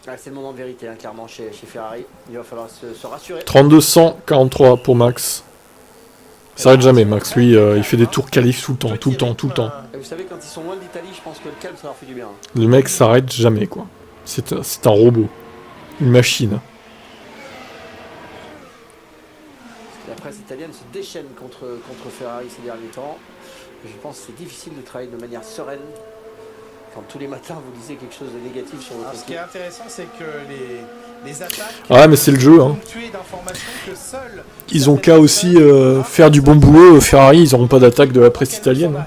Ah, c'est le moment de vérité, hein, clairement, chez Ferrari. Il va falloir se rassurer. 3243 pour Max. Il s'arrête jamais, Max. Lui, il fait des tours qualifs tout le temps. Et vous savez, quand ils sont loin de l'Italie, je pense que le calme, ça leur fait du bien. Le mec s'arrête jamais, quoi. C'est un robot. Une machine. La presse italienne se déchaîne contre Ferrari ces derniers temps. Je pense que c'est difficile de travailler de manière sereine quand tous les matins vous lisez quelque chose de négatif sur votre équipe. Ce qui est intéressant, c'est que les attaques... Ah mais c'est le jeu, hein. Ils ont qu'à aussi faire du bon boulot. Ferrari, ils n'auront pas d'attaque de la presse italienne.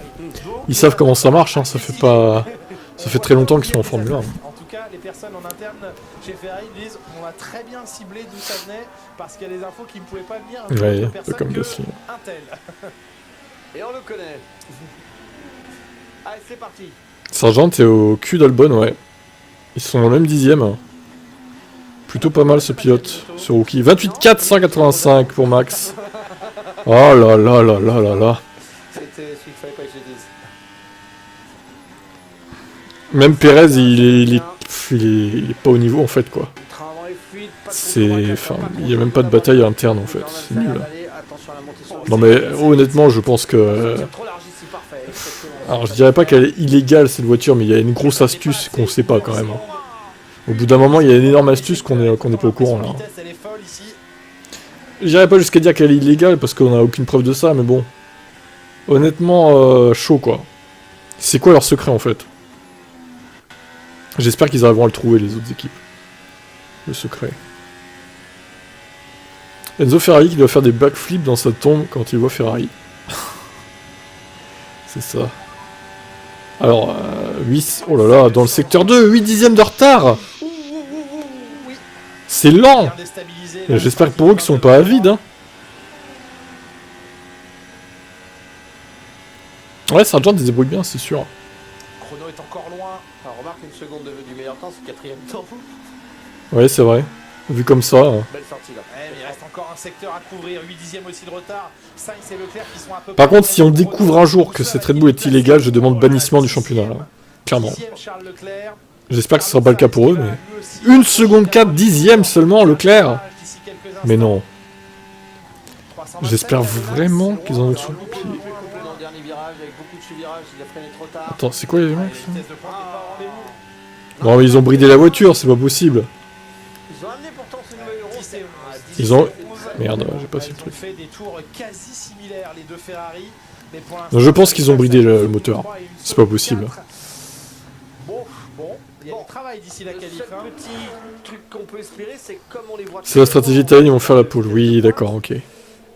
Ils savent comment ça marche, hein. Ça fait très longtemps qu'ils sont en Formule 1. En tout cas, les personnes en interne chez Ferrari disent on a très bien ciblé d'où ça venait parce qu'il y a des infos qui ne pouvaient pas venir. Ouais, pas comme Gasly. Et on le connaît. Allez, c'est parti. Sargent est au cul d'Albon, ouais. Ils sont au même 10e. Plutôt pas mal ce pilote, ce rookie. 28-4, 185 pour Max. Oh là là là là là là. C'était celui qu'il fallait pas que je dise. Même Perez, il est pas au niveau en fait, quoi. Enfin, il n'y a même pas de bataille interne en fait. C'est nul. Non mais honnêtement, je pense que... Alors je dirais pas qu'elle est illégale cette voiture, mais il y a une grosse astuce qu'on sait pas quand même. Au bout d'un moment, il y a une énorme astuce qu'on n'est pas au courant là. Je dirais pas jusqu'à dire qu'elle est illégale parce qu'on n'a aucune preuve de ça, mais bon. Honnêtement, chaud quoi. C'est quoi leur secret en fait? J'espère qu'ils arriveront à le trouver les autres équipes. Le secret. Enzo Ferrari qui doit faire des backflips dans sa tombe quand il voit Ferrari. C'est ça. Alors, 8... Oh là là, dans le secteur 2, 8 dixièmes de retard. C'est lent. J'espère que pour eux qu'ils sont pas avides. Hein. Ouais, Sargent il se débrouille bien, c'est sûr. Chrono est encore loin. Alors, remarque une seconde du meilleur temps, c'est le 4e temps. Ouais, c'est vrai. Vu comme ça. Belle sortie là. Ouais, mais il reste encore un secteur à couvrir, 8 dixièmes aussi de retard. Sainz et Leclerc qui sont un peu... Par contre, si on découvre un jour que cette Red Bull est illégale, je demande bannissement du championnat. Là. Clairement. J'espère que ce sera pas le cas pour eux, mais... 1 seconde 4 dixièmes seulement, Leclerc. Mais non. J'espère vraiment qu'ils en ont sous le pied. Attends, c'est quoi les mecs ça? Non mais ils ont bridé la voiture, c'est pas possible. Ils ont amené pourtant ce numéro. Ils ont... Merde, j'ai pas su le truc. Fait des tours quasi similaires les deux Ferrari, mais pour Non, je pense qu'ils ont bridé le moteur. C'est pas possible. Bon, il y a du travail d'ici la qualif. Le petit truc qu'on peut espérer, c'est comme on les voit. C'est la stratégie italienne, ils vont faire la poule. Oui, d'accord, ok.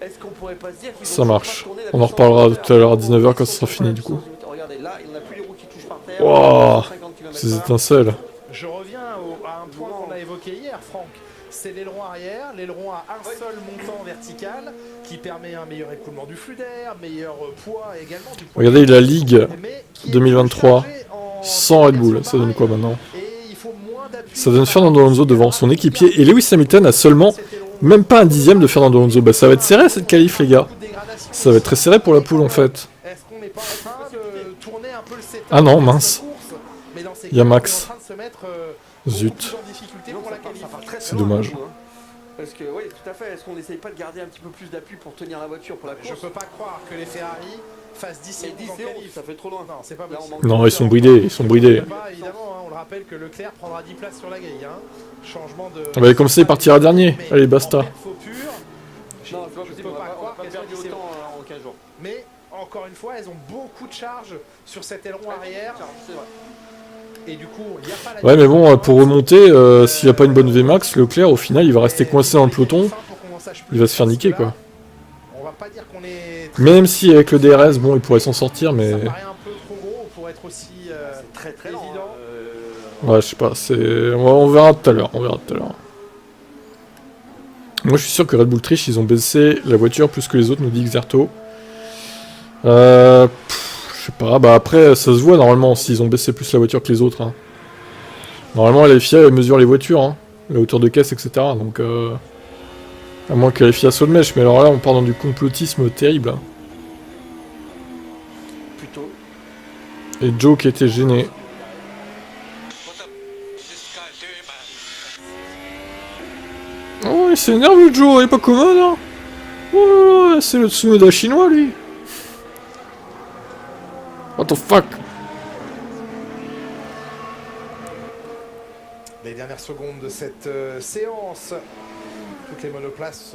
Est-ce qu'on pourrait pas se dire qu'ils Ça marche. On en reparlera tout à l'heure à 19h quand ce sera fini du coup. Regardez là, il n'y en a plus les roues qui touchent par terre. Wow. 50 km/h. Ces étincelles. Je reviens à un point qu'on a évoqué hier, Franck. C'est l'aileron arrière. L'aileron a un seul montant vertical qui permet un meilleur écoulement du flux d'air, meilleur poids également. Du poids Regardez la Ligue 2023 sans Red Bull. Ça donne quoi maintenant? Ça donne Fernando Alonso devant son équipier. Et Lewis Hamilton a seulement même pas un dixième de Fernando Alonso. Bah ça va être serré cette qualif les gars. Ça va être très serré pour la poule en fait. Ah non, mince. Il y a Max. Zut. C'est dommage. Parce que oui, tout à fait. Est-ce qu'on n'essaye pas de garder un petit peu plus d'appui pour tenir la voiture pour la course? Je peux pas croire que les Ferrari fassent 10 et 10 en qualif. Ça fait trop loin. Non, c'est pas possible. Non, ils sont bridés, ils sont bridés. Évidemment, on le rappelle que Leclerc prendra 10 places sur la grille. Changement de... Ah bah comme ça il partira dernier. Allez basta. Non, je peux pas croire qu'elles soient dit autant en 15 jours. Mais encore une fois, elles ont beaucoup de charge sur cet aileron arrière. C'est vrai. Et du coup, il y a pas la... Ouais mais bon, pour remonter, s'il n'y a pas une bonne VMAX, Leclerc au final il va rester coincé dans le peloton. Il va se faire niquer quoi. On va pas dire qu'on est... Même si avec le DRS, bon il pourrait s'en sortir mais... Ça paraît un peu trop gros pour être aussi très évident. Ouais je sais pas, c'est... On verra tout à l'heure, on verra tout à l'heure. Moi je suis sûr que Red Bull triche, ils ont baissé la voiture plus que les autres, nous dit Xerto. Je sais pas, bah après ça se voit normalement s'ils ont baissé plus la voiture que les autres. Hein. Normalement la FIA elle mesure les voitures, hein, la hauteur de caisse, etc. Donc à moins que la FIA soit le mèche, mais alors là on part dans du complotisme terrible. Hein. Plutôt. Et Joe qui était gêné. Oh il s'énerve Joe, il est pas commode hein. Oh c'est le Tsunoda chinois lui. What the fuck? Les dernières secondes de cette séance. Toutes les monoplaces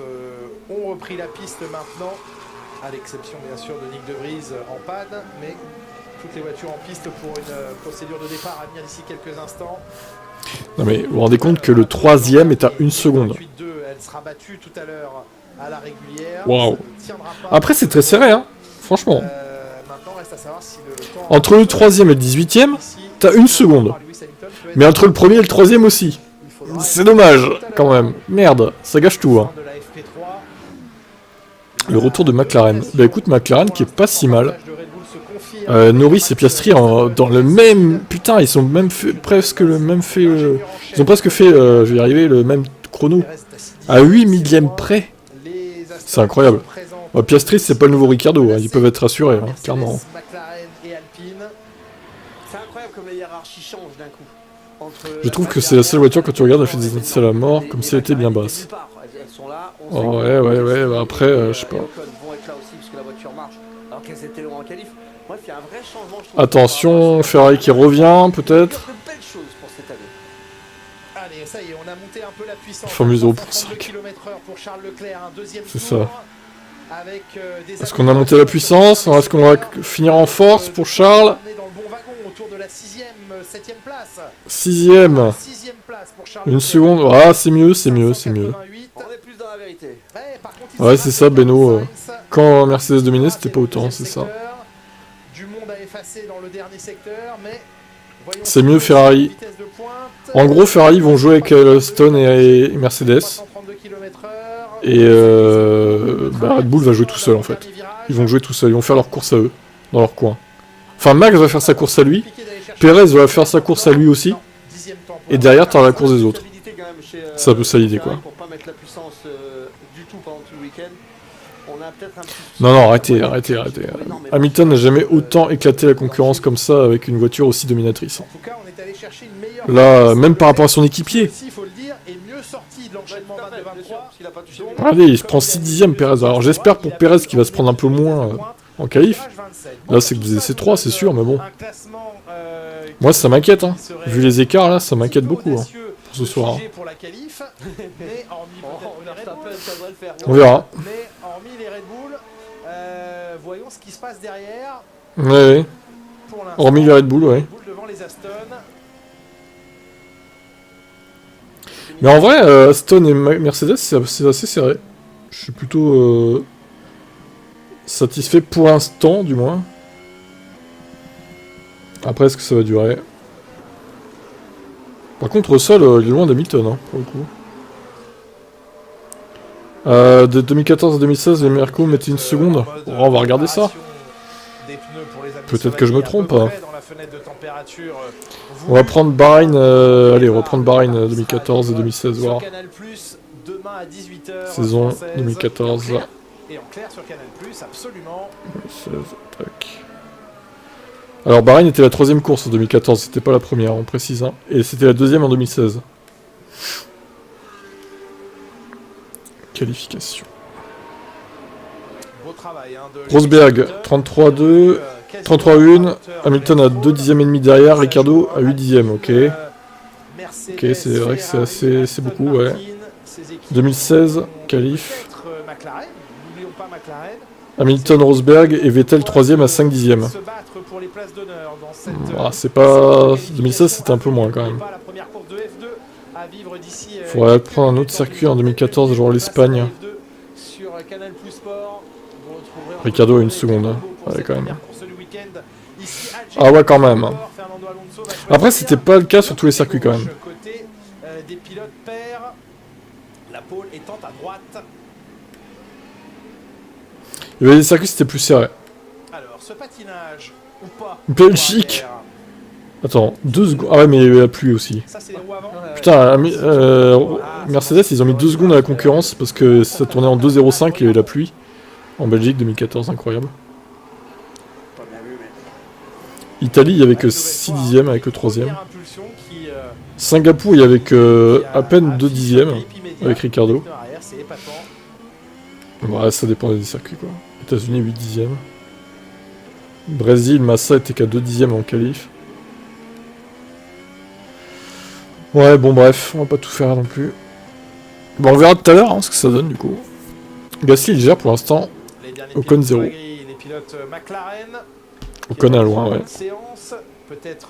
ont repris la piste maintenant, à l'exception bien sûr de Nick De Vries en panne, mais toutes les voitures en piste pour une procédure de départ à venir d'ici quelques instants. Non mais vous vous rendez compte que le troisième est à 1 seconde. Elle sera battue tout à l'heure à la régulière. Waouh. Après c'est très serré hein, franchement. Maintenant reste à savoir si le temps... Entre le 3ème et le 18ème, t'as 1 seconde. Mais entre le premier et le 3ème aussi. C'est dommage, quand même. Merde, ça gâche tout. Hein. Le retour de McLaren. Bah écoute, McLaren qui est pas si mal. Norris et Piastri dans le même... Putain, ils sont même fait, presque le même fait... Ils ont presque fait, je vais y arriver, le même chrono. À 8 millièmes près. C'est incroyable. Piastri, c'est pas le nouveau Ricardo, hein. Ils peuvent être rassurés, hein, clairement. C'est incroyable comme la hiérarchie change d'un coup. Je trouve que c'est la seule voiture, quand tu regardes, elle fait des étincelles à mort, comme si elle était bien basse. Oh, ouais, bah après, je sais pas. Attention, Ferrari qui revient, peut-être. Allez, ça y est, on a monté un peu la puissance. Fameux 0.5. C'est ça. Est-ce qu'on a monté la puissance? Est-ce qu'on va finir en force pour Charles? 6ème. 1 seconde. Ah, c'est mieux, c'est mieux, c'est mieux. Ouais, c'est ça, Beno. Quand Mercedes dominait, c'était pas autant, c'est ça. C'est mieux Ferrari. En gros, Ferrari vont jouer avec Stone et Mercedes. Et bah Red Bull va jouer tout seul en fait. Ils vont jouer tout seul, ils vont faire leur course à eux, dans leur coin. Enfin, Max va faire sa course à lui. Perez va faire sa course à lui aussi. Et derrière, t'as la course des autres. C'est un peu ça l'idée quoi. Non, arrêtez. Hamilton n'a jamais autant éclaté la concurrence comme ça avec une voiture aussi dominatrice. Là, même par rapport à son équipier. Regardez, il se prend 6 dixièmes Perez. Alors j'espère pour Perez qu'il va se prendre un peu moins en qualif. Là, c'est que vous avez C3, c'est sûr, mais bon. Moi, ça m'inquiète. Hein. Vu les écarts, là, ça m'inquiète beaucoup hein, pour ce soir. Hein. On verra. Mais hormis les Red Bull, voyons ce qui se passe derrière. Ouais. Hormis les Red Bull, ouais. Mais en vrai, Aston et Mercedes, c'est assez serré. Je suis plutôt satisfait pour l'instant, du moins. Après, est-ce que ça va durer? Par contre, Russell, il est loin d'Hamilton, hein, pour le coup. De 2014 à 2016, les Merco mettaient une seconde. Oh, on va regarder ça. Peut-être que je me trompe. On va prendre Bahreïn. Allez, on va prendre Bahreïn 2014 et 2016. Voir. Saison 2014. Et en clair sur Canal+, absolument. 2016, tac. Alors Bahreïn était la 3e course en 2014, c'était pas la première, on précise. Hein. Et c'était la 2e en 2016. Qualification. Beau travail, hein, Rosberg, 33-2, 33-1, Hamilton à 2 dixièmes et demi derrière, Ricciardo à 8 dixièmes, ok. Ok, c'est vrai que c'est beaucoup, ouais. 2016, qualif. Hamilton, Rosberg et Vettel 3ème à 5 dixièmes. Ah, c'est pas... 2016 c'était un peu moins quand même. Faudrait prendre un autre circuit en 2014, genre l'Espagne. Ricciardo a une seconde. Ouais, quand même. Ah ouais, quand même. Après, c'était pas le cas sur tous les circuits quand même. Il y avait des circuits, c'était plus serré. Alors, ce patinage ou pas. Belgique. Attends, 2 secondes. Ah ouais, mais il y avait la pluie aussi. Putain, Mercedes, ils ont mis 2 secondes à la concurrence parce que ça tournait en 2.05 et il y avait la pluie. En Belgique 2014, incroyable. Italie, il n'y avait que 6 dixièmes avec le 3ème. Singapour, il y avait que à peine 2 dixièmes avec Ricciardo. Ouais, ça dépendait des circuits quoi. États-Unis, 8 dixièmes. Brésil, Massa était qu'à 2 dixièmes en qualif. Ouais, bon bref, on va pas tout faire non plus. Bon, on verra tout à l'heure hein, ce que ça donne du coup. Gasly il gère pour l'instant. Ocon 0. Ocon à loin, ouais. Peut-être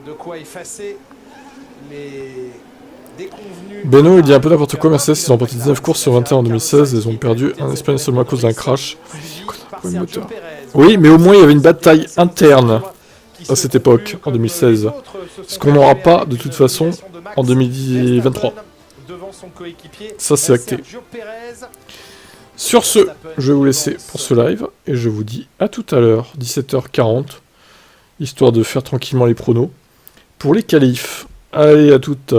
de quoi effacer les déconvenus. Beno il dit un peu n'importe quoi. Mercedes ils ont remporté 19 courses sur 21 en 2016 et ils ont perdu en Espagne seulement à cause d'un crash. Oui, mais au moins il y avait une bataille interne à cette époque, en 2016. Ce qu'on n'aura pas de toute façon en 2023. Ça c'est acté. Sur ce, je vais vous laisser pour ce live et je vous dis à tout à l'heure, 17h40, histoire de faire tranquillement les pronos pour les qualifs. Allez, à toutes.